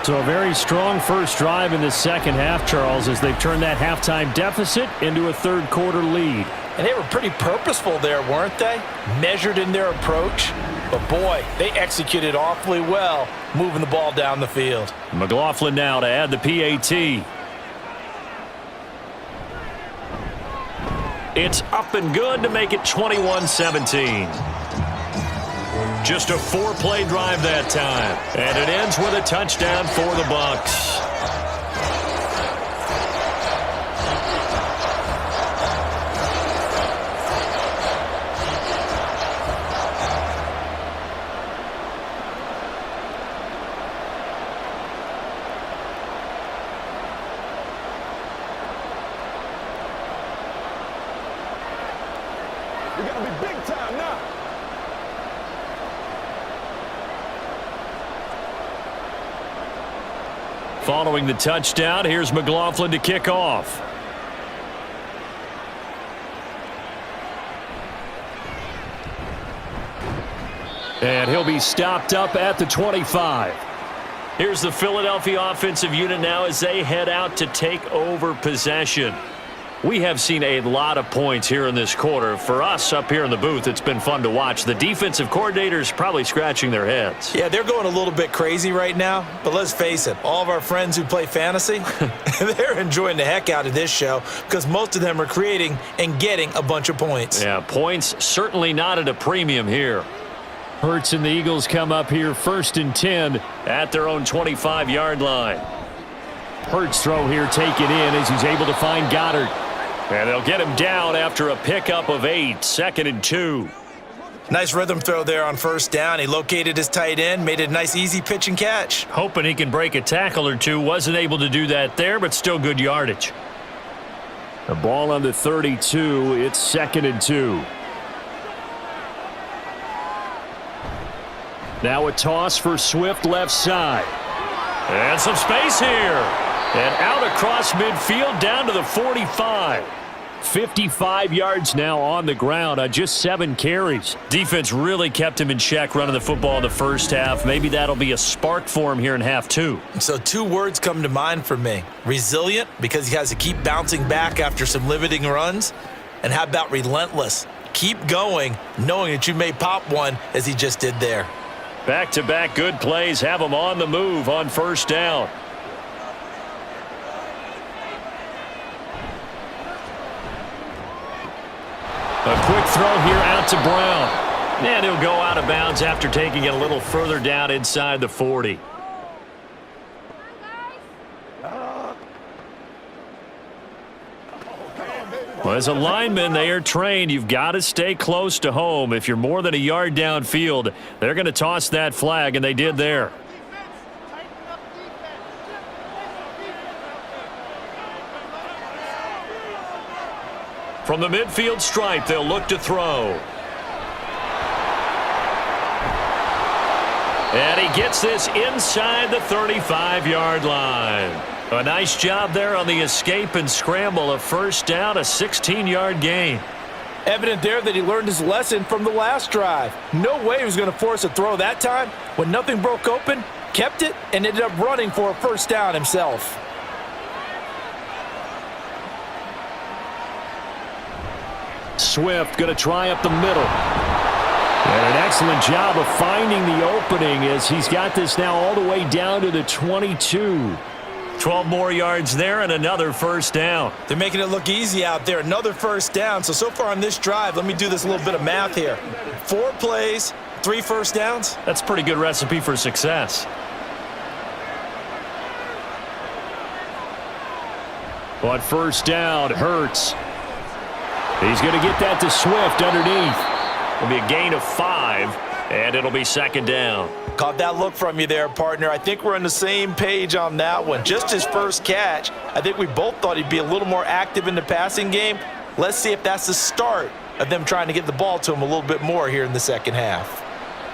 So a very strong first drive in the 2nd half, Charles, as they've turned that halftime deficit into a 3rd quarter lead. And they were pretty purposeful there, weren't they? Measured in their approach. But, boy, they executed awfully well moving the ball down the field. McLaughlin now to add the PAT. It's up and good to make it 21-17. Just a 4-play drive that time. And it ends with a touchdown for the Bucs. We're going to be big time now. Following the touchdown, here's McLaughlin to kick off. And he'll be stopped up at the 25. Here's the Philadelphia offensive unit now as they head out to take over possession. We have seen a lot of points here in this quarter. For us up here in the booth, it's been fun to watch. The defensive coordinators probably scratching their heads. Yeah, they're going a little bit crazy right now, but let's face it, all of our friends who play fantasy, they're enjoying the heck out of this show because most of them are creating and getting a bunch of points. Yeah, points certainly not at a premium here. Hurts and the Eagles come up here 1st and 10 at their own 25-yard line. Hurts throw here taken in as he's able to find Goddard. And they'll get him down after a pickup of 8, 2nd and 2. Nice rhythm throw there on 1st down. He located his tight end, made it a nice easy pitch and catch. Hoping he can break a tackle or two. Wasn't able to do that there, but still good yardage. The ball on the 32. It's 2nd and 2. Now a toss for Swift left side. And some space here. And out across midfield down to the 45. 55 yards now on the ground on just 7 carries. Defense really kept him in check running the football in the first half. Maybe that'll be a spark for him here in half 2. So 2 words come to mind for me. Resilient, because he has to keep bouncing back after some limiting runs. And how about relentless? Keep going, knowing that you may pop one as he just did there. Back-to-back good plays have him on the move on 1st down. A quick throw here out to Brown. And he'll go out of bounds after taking it a little further down inside the 40. Well, as a lineman, they are trained. You've got to stay close to home. If you're more than a yard downfield, they're going to toss that flag, and they did there. From the midfield stripe, they'll look to throw. And he gets this inside the 35-yard line. A nice job there on the escape and scramble. A 1st down, a 16-yard gain. Evident there that he learned his lesson from the last drive. No way he was going to force a throw that time. When nothing broke open, kept it, and ended up running for a 1st down himself. Swift going to try up the middle. And an excellent job of finding the opening as he's got this now all the way down to the 22. 12 more yards there and another 1st down. They're making it look easy out there. Another 1st down. So far on this drive, let me do this a little bit of math here. 4 plays, 3 1st downs. That's a pretty good recipe for success. On 1st down, Hurts. He's going to get that to Swift underneath. It'll be a gain of 5, and it'll be 2nd down. Caught that look from you there, partner. I think we're on the same page on that one. Just his first catch, I think we both thought he'd be a little more active in the passing game. Let's see if that's the start of them trying to get the ball to him a little bit more here in the second half.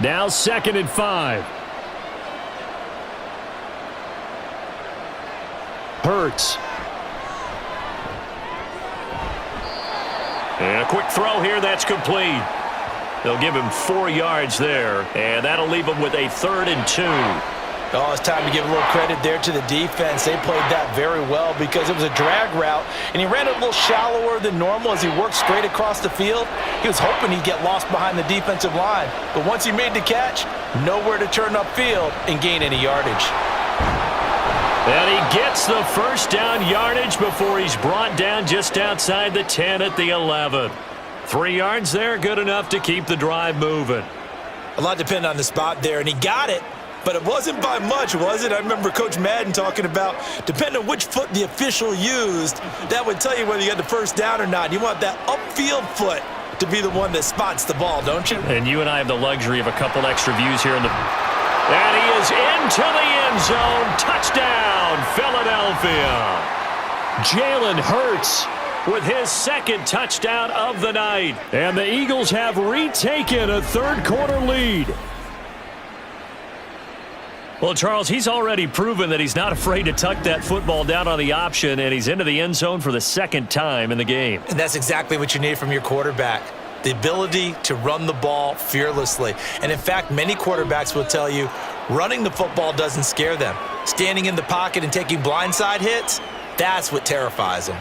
Now 2nd and 5. Hurts. And a quick throw here, that's complete. They'll give him 4 yards there, and that'll leave him with a 3rd and 2. Oh, it's time to give a little credit there to the defense. They played that very well because it was a drag route, and he ran it a little shallower than normal as he worked straight across the field. He was hoping he'd get lost behind the defensive line, but once he made the catch, nowhere to turn upfield and gain any yardage. And he gets the 1st down yardage before he's brought down just outside the 10 at the 11. 3 yards there, good enough to keep the drive moving. A lot depended on the spot there, and he got it, but it wasn't by much, was it? I remember Coach Madden talking about, depending on which foot the official used, that would tell you whether you got the 1st down or not. You want that upfield foot to be the one that spots the ball, don't you? And you and I have the luxury of a couple extra views here in the... And he is into the end zone. Touchdown, Philadelphia. Jalen Hurts with his 2nd touchdown of the night. And the Eagles have retaken a 3rd quarter lead. Well, Charles, he's already proven that he's not afraid to tuck that football down on the option, and he's into the end zone for the 2nd time in the game. And that's exactly what you need from your quarterback. The ability to run the ball fearlessly. And in fact, many quarterbacks will tell you running the football doesn't scare them. Standing in the pocket and taking blindside hits, that's what terrifies them.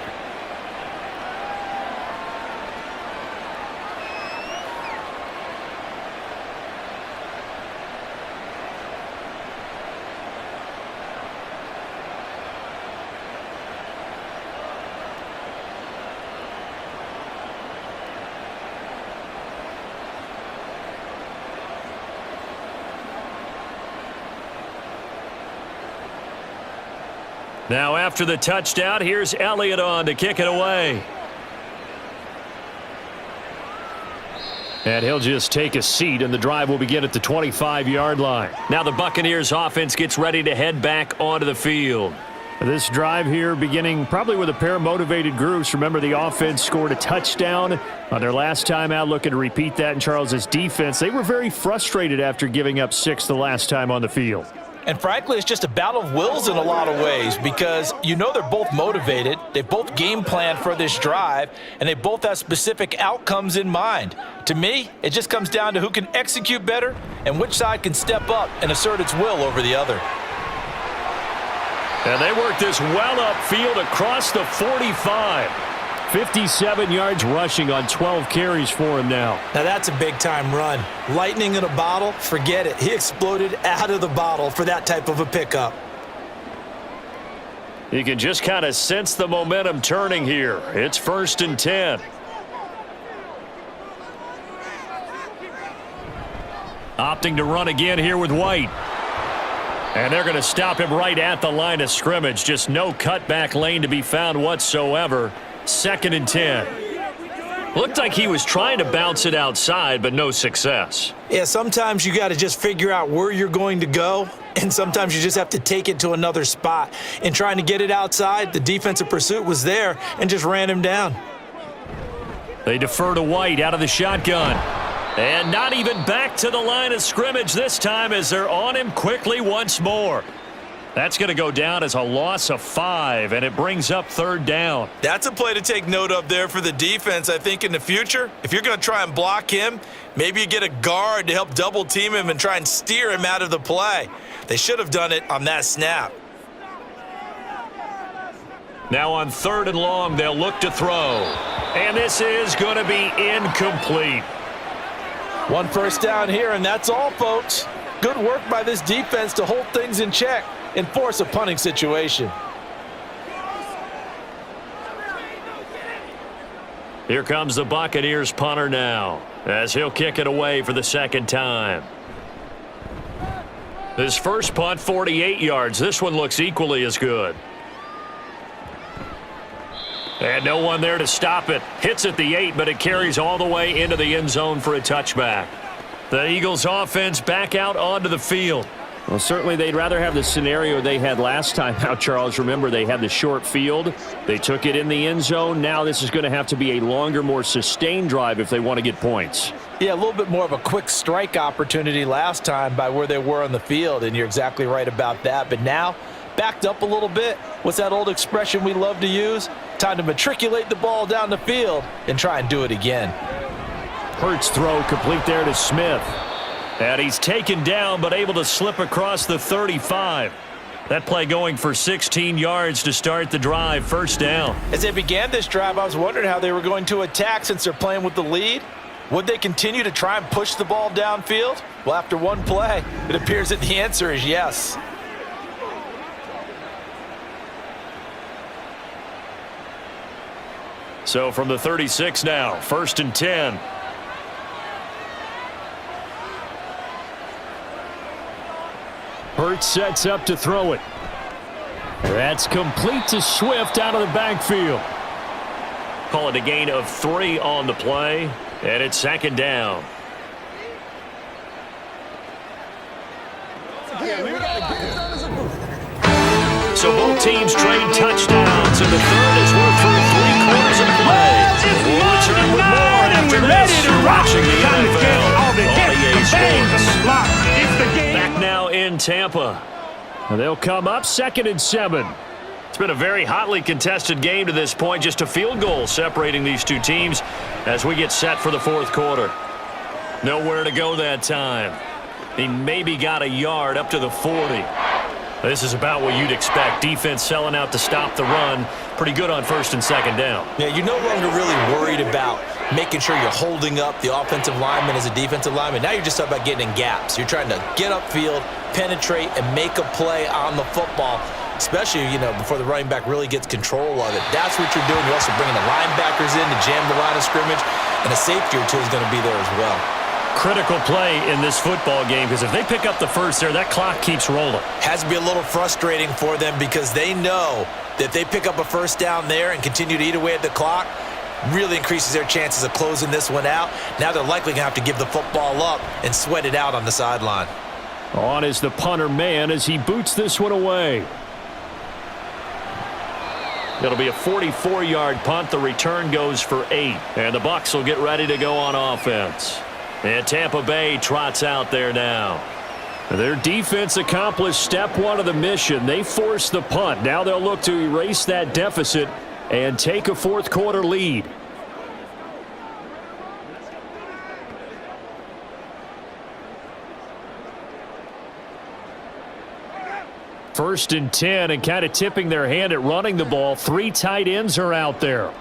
Now after the touchdown, here's Elliott on to kick it away. And he'll just take a seat, and the drive will begin at the 25-yard line. Now the Buccaneers offense gets ready to head back onto the field. This drive here beginning probably with a pair of motivated groups. Remember, the offense scored a touchdown on their last time out, looking to repeat that in Charles's defense. They were very frustrated after giving up 6 the last time on the field. And frankly, it's just a battle of wills in a lot of ways because you know they're both motivated. They both game plan for this drive, and they both have specific outcomes in mind. To me, it just comes down to who can execute better and which side can step up and assert its will over the other. And they work this well upfield across the 45. 57 yards rushing on 12 carries for him now. Now that's a big-time run. Lightning in a bottle, forget it. He exploded out of the bottle for that type of a pickup. You can just kind of sense the momentum turning here. It's 1st and 10. Opting to run again here with White. And they're going to stop him right at the line of scrimmage. Just no cutback lane to be found whatsoever. 2nd and 10. Looked like he was trying to bounce it outside, but no success. Yeah, sometimes you got to just figure out where you're going to go, and sometimes you just have to take it to another spot. In trying to get it outside, the defensive pursuit was there and just ran him down. They defer to White out of the shotgun. And not even back to the line of scrimmage this time as they're on him quickly once more. That's going to go down as a loss of 5, and it brings up 3rd down. That's a play to take note of there for the defense, I think, in the future. If you're going to try and block him, maybe you get a guard to help double team him and try and steer him out of the play. They should have done it on that snap. Now on 3rd and long, they'll look to throw. And this is going to be incomplete. 1 first down here, and that's all, folks. Good work by this defense to hold things in check and force a punting situation. Here comes the Buccaneers punter now as he'll kick it away for the 2nd time. His first punt, 48 yards. This one looks equally as good. And no one there to stop it. Hits at the 8, but it carries all the way into the end zone for a touchback. The Eagles offense back out onto the field. Well, certainly they'd rather have the scenario they had last time out, Charles. Remember, they had the short field. They took it in the end zone. Now this is going to have to be a longer, more sustained drive if they want to get points. Yeah, a little bit more of a quick strike opportunity last time by where they were on the field, and you're exactly right about that. But now, backed up a little bit. What's that old expression we love to use? Time to matriculate the ball down the field and try and do it again. Hurts throw complete there to Smith. And he's taken down but able to slip across the 35. That play going for 16 yards to start the drive. 1st down. As they began this drive, I was wondering how they were going to attack since they're playing with the lead. Would they continue to try and push the ball downfield? Well, after one play, it appears that the answer is yes. So from the 36 now, 1st and 10. Hurts sets up to throw it. That's complete to Swift out of the backfield. Call it a gain of 3 on the play, and it's 2nd down. So both teams trade touchdowns, and the third is worth through 3 quarters of play. We'll return with more after this. You're watching the NFL on EA Sports. Back now in Tampa. They'll come up 2nd and 7. It's been a very hotly contested game to this point. Just a field goal separating these two teams as we get set for the 4th quarter. Nowhere to go that time. He maybe got a yard up to the 40. This is about what you'd expect. Defense selling out to stop the run. Pretty good on 1st and 2nd down. Yeah, you're no longer really worried about making sure you're holding up the offensive lineman as a defensive lineman. Now you're just talking about getting in gaps. You're trying to get upfield, penetrate, and make a play on the football, especially, before the running back really gets control of it. That's what you're doing. You're also bringing the linebackers in to jam the line of scrimmage, and a safety or two is going to be there as well. Critical play in this football game, because if they pick up the first there, that clock keeps rolling. Has to be a little frustrating for them because they know that if they pick up a first down there and continue to eat away at the clock, really increases their chances of closing this one out. Now they're likely going to have to give the football up and sweat it out on the sideline. On is the punter man as he boots this one away. It'll be a 44-yard punt. The return goes for 8. And the Bucs will get ready to go on offense. And Tampa Bay trots out there now. Their defense accomplished step one of the mission. They forced the punt. Now they'll look to erase that deficit and take a fourth quarter lead. First and 10, and kind of tipping their hand at running the ball. 3 tight ends are out there.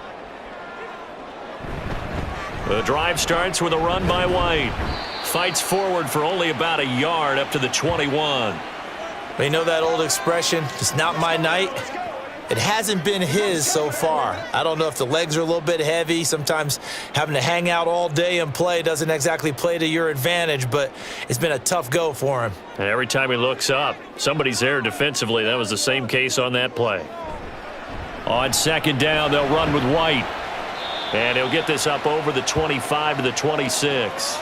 The drive starts with a run by White. Fights forward for only about a yard up to the 21. You know that old expression, it's not my night? It hasn't been his so far. I don't know if the legs are a little bit heavy. Sometimes having to hang out all day and play doesn't exactly play to your advantage, but it's been a tough go for him. And every time he looks up, somebody's there defensively. That was the same case on that play. On second down, they'll run with White. And he'll get this up over the 25 to the 26.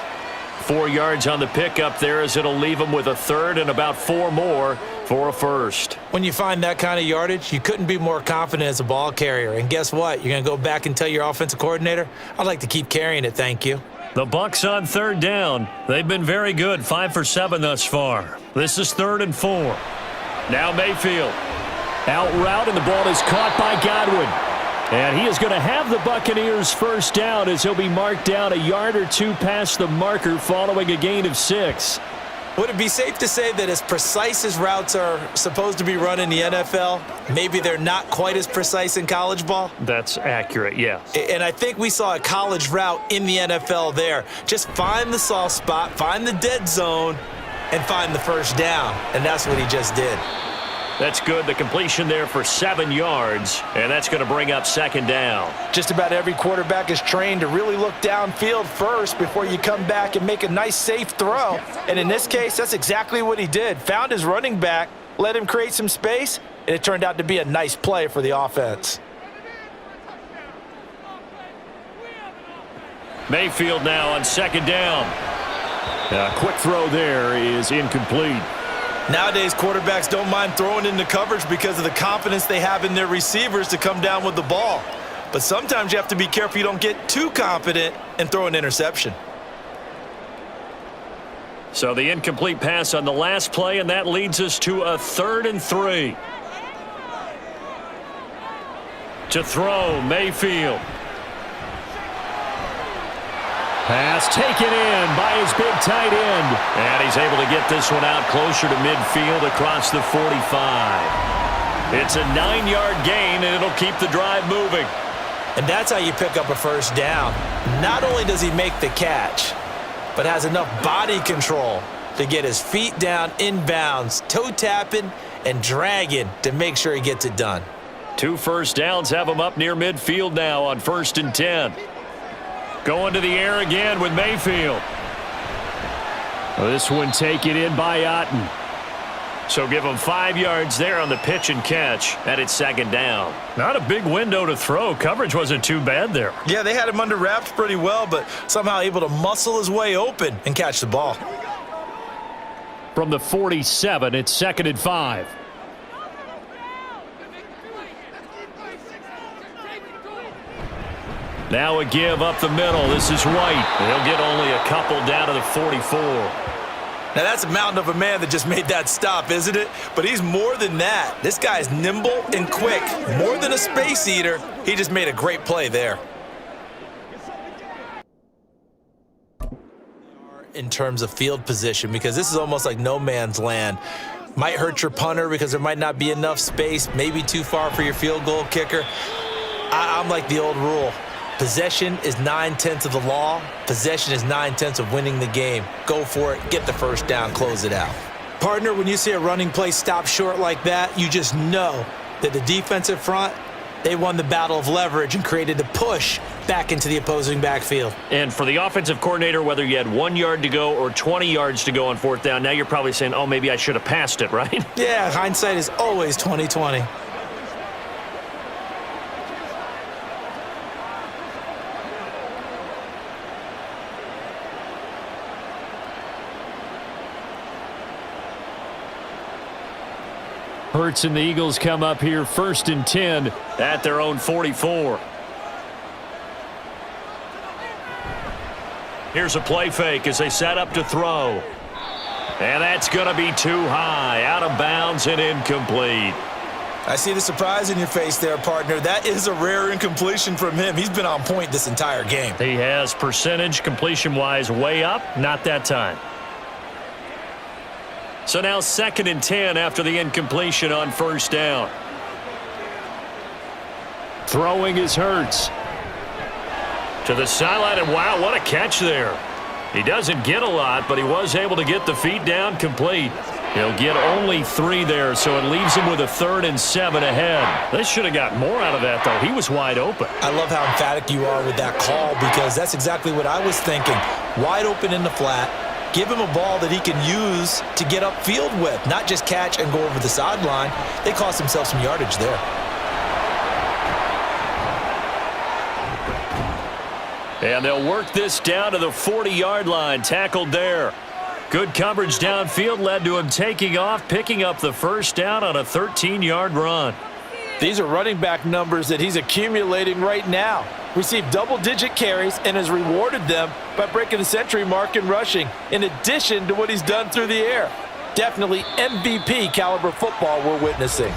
4 yards on the pickup there as it'll leave him with a third and about 4 more for a first. When you find that kind of yardage, you couldn't be more confident as a ball carrier. And guess what? You're going to go back and tell your offensive coordinator, I'd like to keep carrying it, thank you. The Bucs on third down. They've been very good, 5 for 7 thus far. This is 3rd and 4. Now Mayfield. Out route, and the ball is caught by Godwin. And he is going to have the Buccaneers first down as he'll be marked down a yard or 2 past the marker following a gain of 6. Would it be safe to say that as precise as routes are supposed to be run in the NFL, maybe they're not quite as precise in college ball? That's accurate, yeah. And I think we saw a college route in the NFL there. Just find the soft spot, find the dead zone, and find the first down. And that's what he just did. That's good. The completion there for 7 yards, and that's going to bring up second down. Just about every quarterback is trained to really look downfield first before you come back and make a nice, safe throw. And in this case, that's exactly what he did. Found his running back, let him create some space, and it turned out to be a nice play for the offense. Mayfield now on second down. A quick throw there is incomplete. Nowadays, quarterbacks don't mind throwing into coverage because of the confidence they have in their receivers to come down with the ball. But sometimes you have to be careful you don't get too confident and throw an interception. So the incomplete pass on the last play, and that leads us to a 3rd and 3. To throw, Mayfield. Pass taken in by his big tight end. And he's able to get this one out closer to midfield across the 45. It's a 9-yard gain, and it'll keep the drive moving. And that's how you pick up a first down. Not only does he make the catch, but has enough body control to get his feet down inbounds, toe tapping and dragging to make sure he gets it done. 2 first downs have him up near midfield now on 1st and 10. Going to the air again with Mayfield. This one taken in by Otten. So give him 5 yards there on the pitch and catch, and it's second down. Not a big window to throw. Coverage wasn't too bad there. Yeah, they had him under wraps pretty well, but somehow able to muscle his way open and catch the ball. From the 47, it's 2nd and 5. Now a give up the middle. This is White. He'll get only a couple down to the 44. Now that's a mountain of a man that just made that stop, isn't it? But he's more than that. This guy's nimble and quick. More than a space eater. He just made a great play there. In terms of field position, because this is almost like no man's land. Might hurt your punter because there might not be enough space, maybe too far for your field goal kicker. I'm like the old rule. Possession is 9/10 of the law. Possession is 9/10 of winning the game. Go for it, get the first down, close it out. Partner, when you see a running play stop short like that, you just know that the defensive front, they won the battle of leverage and created a push back into the opposing backfield. And for the offensive coordinator, whether you had 1 yard to go or 20 yards to go on fourth down, now you're probably saying, oh, maybe I should have passed it, right? Yeah, hindsight is always 20/20. Hurts and the Eagles come up here 1st and 10 at their own 44. Here's a play fake as they set up to throw. And that's going to be too high, out of bounds and incomplete. I see the surprise in your face there, partner. That is a rare incompletion from him. He's been on point this entire game. He has percentage completion-wise way up, not that time. So now 2nd and 10 after the incompletion on 1st down. Throwing is Hurts. To the sideline, and wow, what a catch there. He doesn't get a lot, but he was able to get the feet down complete. He'll get only 3 there, so it leaves him with a 3rd and 7 ahead. They should have got more out of that, though. He was wide open. I love how emphatic you are with that call because that's exactly what I was thinking. Wide open in the flat. Give him a ball that he can use to get upfield with, not just catch and go over the sideline. They cost themselves some yardage there. And they'll work this down to the 40-yard line, tackled there. Good coverage downfield led to him taking off, picking up the 1st down on a 13-yard run. These are running back numbers that he's accumulating right now. Received double-digit carries and has rewarded them by breaking the century mark in rushing, in addition to what he's done through the air. Definitely MVP caliber football we're witnessing.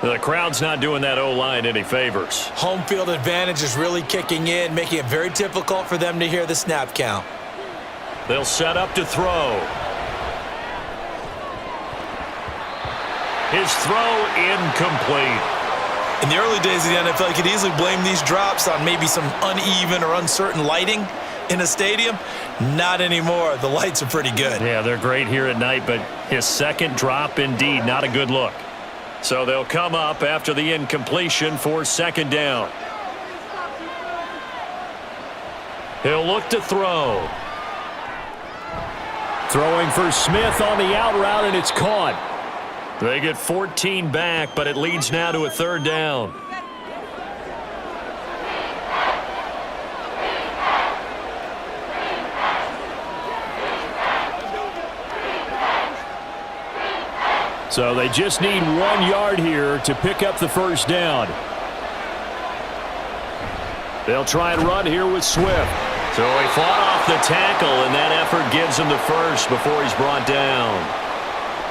The crowd's not doing that O-line any favors. Home field advantage is really kicking in, making it very difficult for them to hear the snap count. They'll set up to throw. His throw incomplete. In the early days of the NFL, you could easily blame these drops on maybe some uneven or uncertain lighting in a stadium. Not anymore. The lights are pretty good. Yeah, they're great here at night, but his 2nd drop, indeed, not a good look. So they'll come up after the incompletion for 2nd down. He'll look to throw. Throwing for Smith on the out route, and it's caught. They get 14 back, but it leads now to a 3rd down. So they just need 1 yard here to pick up the 1st down. They'll try and run here with Swift. So he fought off the tackle, and that effort gives him the 1st before he's brought down.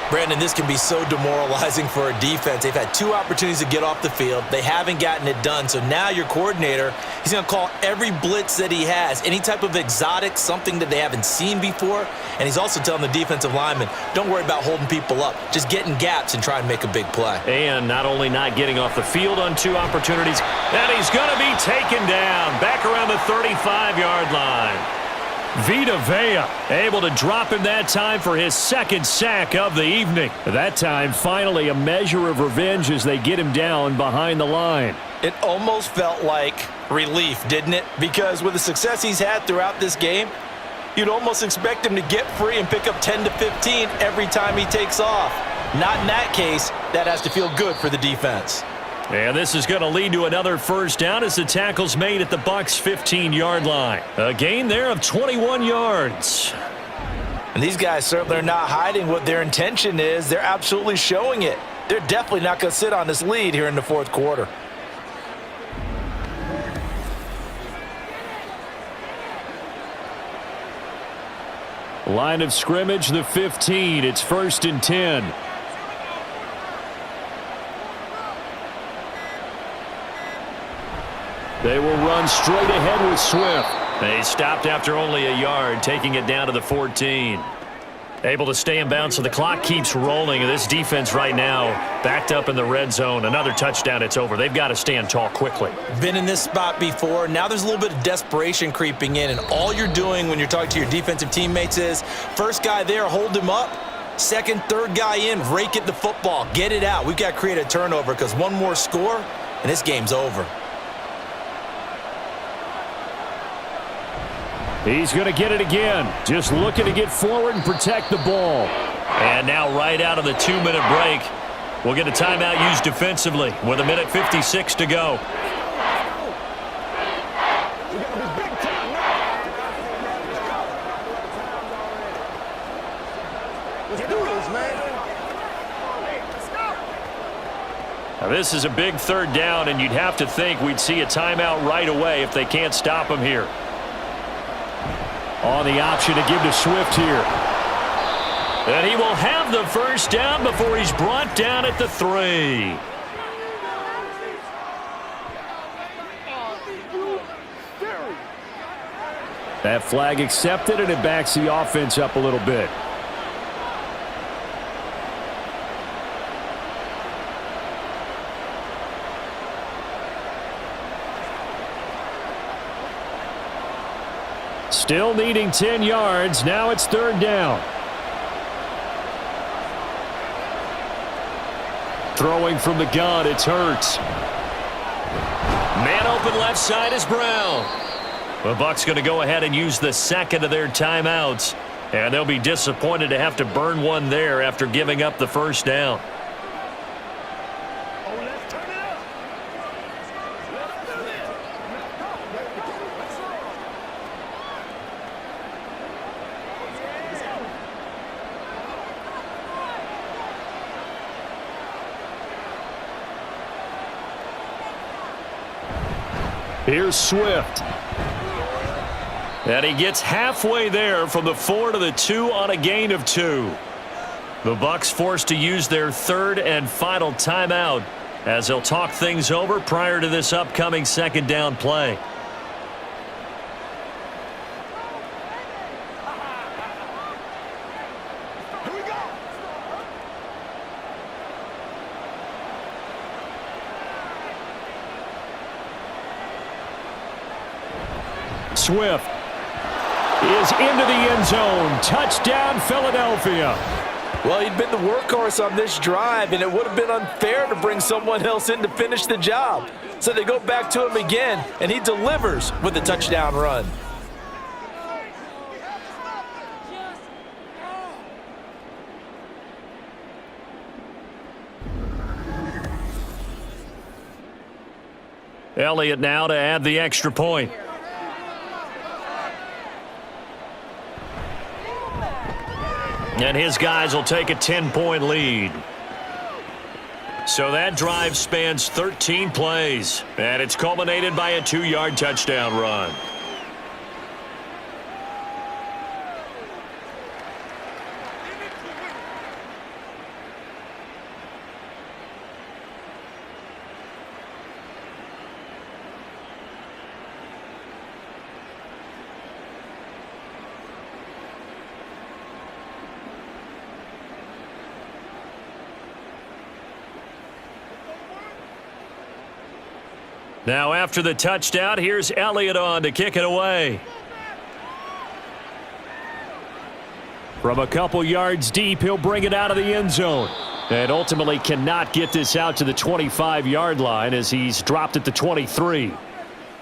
Brandon, this can be so demoralizing for a defense. They've had 2 opportunities to get off the field. They haven't gotten it done. So now your coordinator, he's going to call every blitz that he has, any type of exotic, something that they haven't seen before. And he's also telling the defensive lineman, don't worry about holding people up. Just get in gaps and try and make a big play. And not only not getting off the field on 2 opportunities, and he's going to be taken down back around the 35-yard line. Vita Vea able to drop him that time for his 2nd sack of the evening. That time, finally, a measure of revenge as they get him down behind the line. It almost felt like relief, didn't it? Because with the success he's had throughout this game, you'd almost expect him to get free and pick up 10 to 15 every time he takes off. Not in that case. That has to feel good for the defense. And this is going to lead to another 1st down as the tackle's made at the Bucs' 15-yard line. A gain there of 21 yards. And these guys certainly are not hiding what their intention is. They're absolutely showing it. They're definitely not going to sit on this lead here in the 4th quarter. Line of scrimmage, the 15. It's 1st and 10. They will run straight ahead with Swift. They stopped after only a yard, taking it down to the 14. Able to stay in bounds, so the clock keeps rolling. This defense right now backed up in the red zone. Another touchdown, it's over. They've got to stand tall quickly. Been in this spot before. Now there's a little bit of desperation creeping in, and all you're doing when you're talking to your defensive teammates is, first guy there, hold him up, Second, third guy in, rake at the football. Get it out. We've got to create a turnover because one more score, and this game's over. He's going to get it again. Just looking to get forward and protect the ball. And now right out of the 2-minute break, we'll get a timeout used defensively with 1:56 to go. Now this is a big third down, and you'd have to think we'd see a timeout right away if they can't stop him here. On the option to give to Swift here. And he will have the first down before he's brought down at the 3. That flag accepted, and it backs the offense up a little bit. Still needing 10 yards. Now it's third down. Throwing from the gun, it's Hurts. Man open left side is Brown. The Bucs going to go ahead and use the second of their timeouts. And they'll be disappointed to have to burn one there after giving up the first down. Here's Swift. And he gets halfway there from the 4 to the 2 on a gain of 2. The Bucs forced to use their third and final timeout as they'll talk things over prior to this upcoming second down play. Swift is into the end zone. Touchdown, Philadelphia. Well, he'd been the workhorse on this drive, and it would have been unfair to bring someone else in to finish the job. So they go back to him again, and he delivers with a touchdown run. Elliott now to add the extra point. And his guys will take a 10-point lead. So that drive spans 13 plays, and it's culminated by a 2-yard touchdown run. Now after the touchdown, here's Elliott on to kick it away. From a couple yards deep, he'll bring it out of the end zone. And ultimately cannot get this out to the 25-yard line as he's dropped at the 23.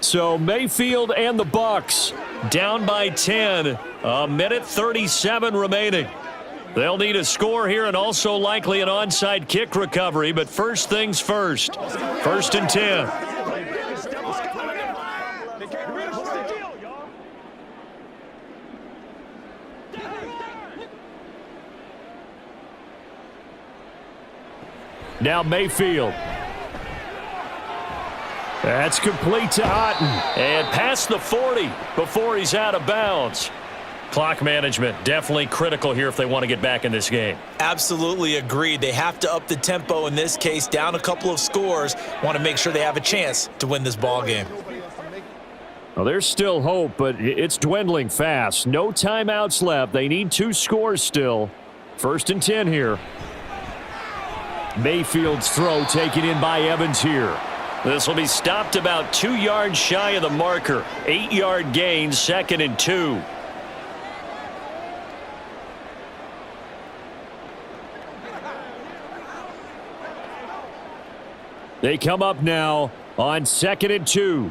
So Mayfield and the Bucs down by 10. 1:37 remaining. They'll need a score here and also likely an onside kick recovery. But first things first. 1st and 10. Now Mayfield. That's complete to Otten. And past the 40 before he's out of bounds. Clock management definitely critical here if they want to get back in this game. Absolutely agreed. They have to up the tempo in this case, down a couple of scores. Want to make sure they have a chance to win this ball game. Well, there's still hope, but it's dwindling fast. No timeouts left. They need 2 scores still. 1st and 10 here. Mayfield's throw taken in by Evans here. This will be stopped about 2 yards shy of the marker. 8-yard gain, 2nd and 2. They come up now on 2nd and 2.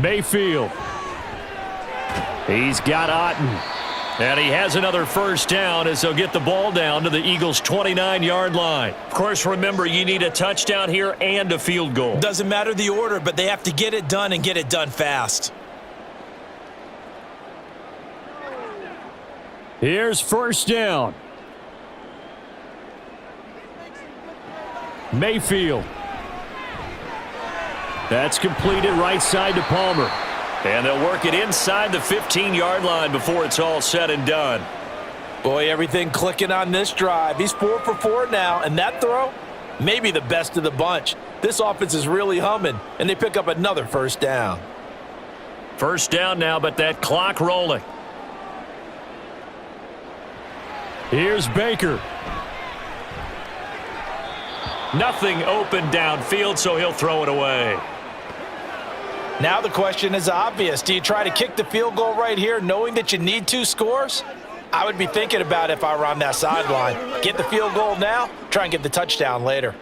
Mayfield. He's got Otten. And he has another first down as they'll get the ball down to the Eagles' 29-yard line. Of course, remember, you need a touchdown here and a field goal. Doesn't matter the order, but they have to get it done and get it done fast. Here's first down. Mayfield. That's completed right side to Palmer. And they'll work it inside the 15-yard line before it's all said and done. Boy, everything clicking on this drive. He's 4 for 4 now, and that throw, maybe the best of the bunch. This offense is really humming, and they pick up another first down. First down now, but that clock rolling. Here's Baker. Nothing open downfield, so he'll throw it away. Now the question is obvious. Do you try to kick the field goal right here knowing that you need 2 scores? I would be thinking about it if I were on that sideline. Get the field goal now, try and get the touchdown later.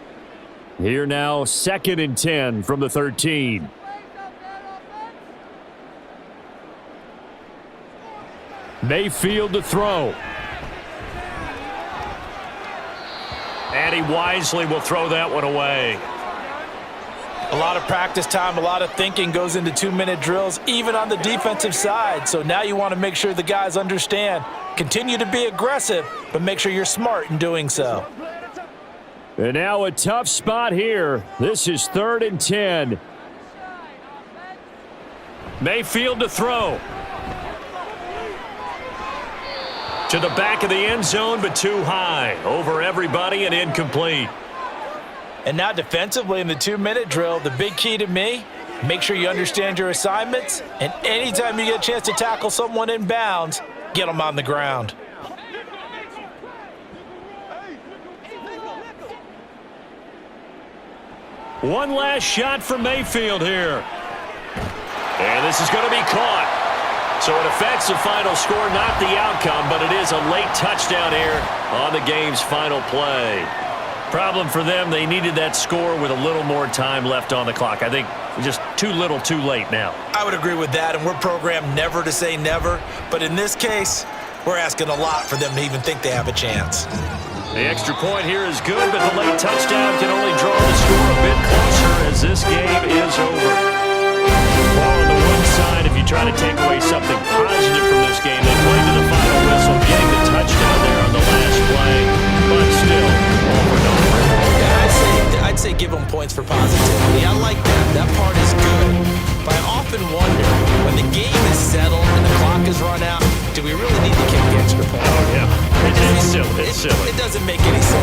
Here now, 2nd and 10 from the 13. Mayfield to throw. And he wisely will throw that one away. A lot of practice time, a lot of thinking goes into 2-minute drills, even on the defensive side. So now you want to make sure the guys understand. Continue to be aggressive, but make sure you're smart in doing so. And now a tough spot here. This is 3rd and 10. Mayfield to throw. To the back of the end zone, but too high. Over everybody and incomplete. And now defensively in the 2-minute drill, the big key to me, make sure you understand your assignments, and anytime you get a chance to tackle someone in bounds, get them on the ground. One last shot for Mayfield here. And this is going to be caught. So it affects the final score, not the outcome, but it is a late touchdown here on the game's final play. Problem for them, they needed that score with a little more time left on the clock. I think just too little too late now. I would agree with that, and we're programmed never to say never. But in this case, we're asking a lot for them to even think they have a chance. The extra point here is good, but the late touchdown can only draw the score a bit closer as this game is over. Well, on the one side, if you try to take away something positive from this game, they played to the final whistle, getting the touchdown there on the last play, but still, all for nothing. Yeah, I'd say give them points for positivity. I like that. That part is good. But I often wonder, when the game is settled and the clock is run out, do we really need to kick the extra point? Oh, yeah. It's silly. It doesn't make any sense.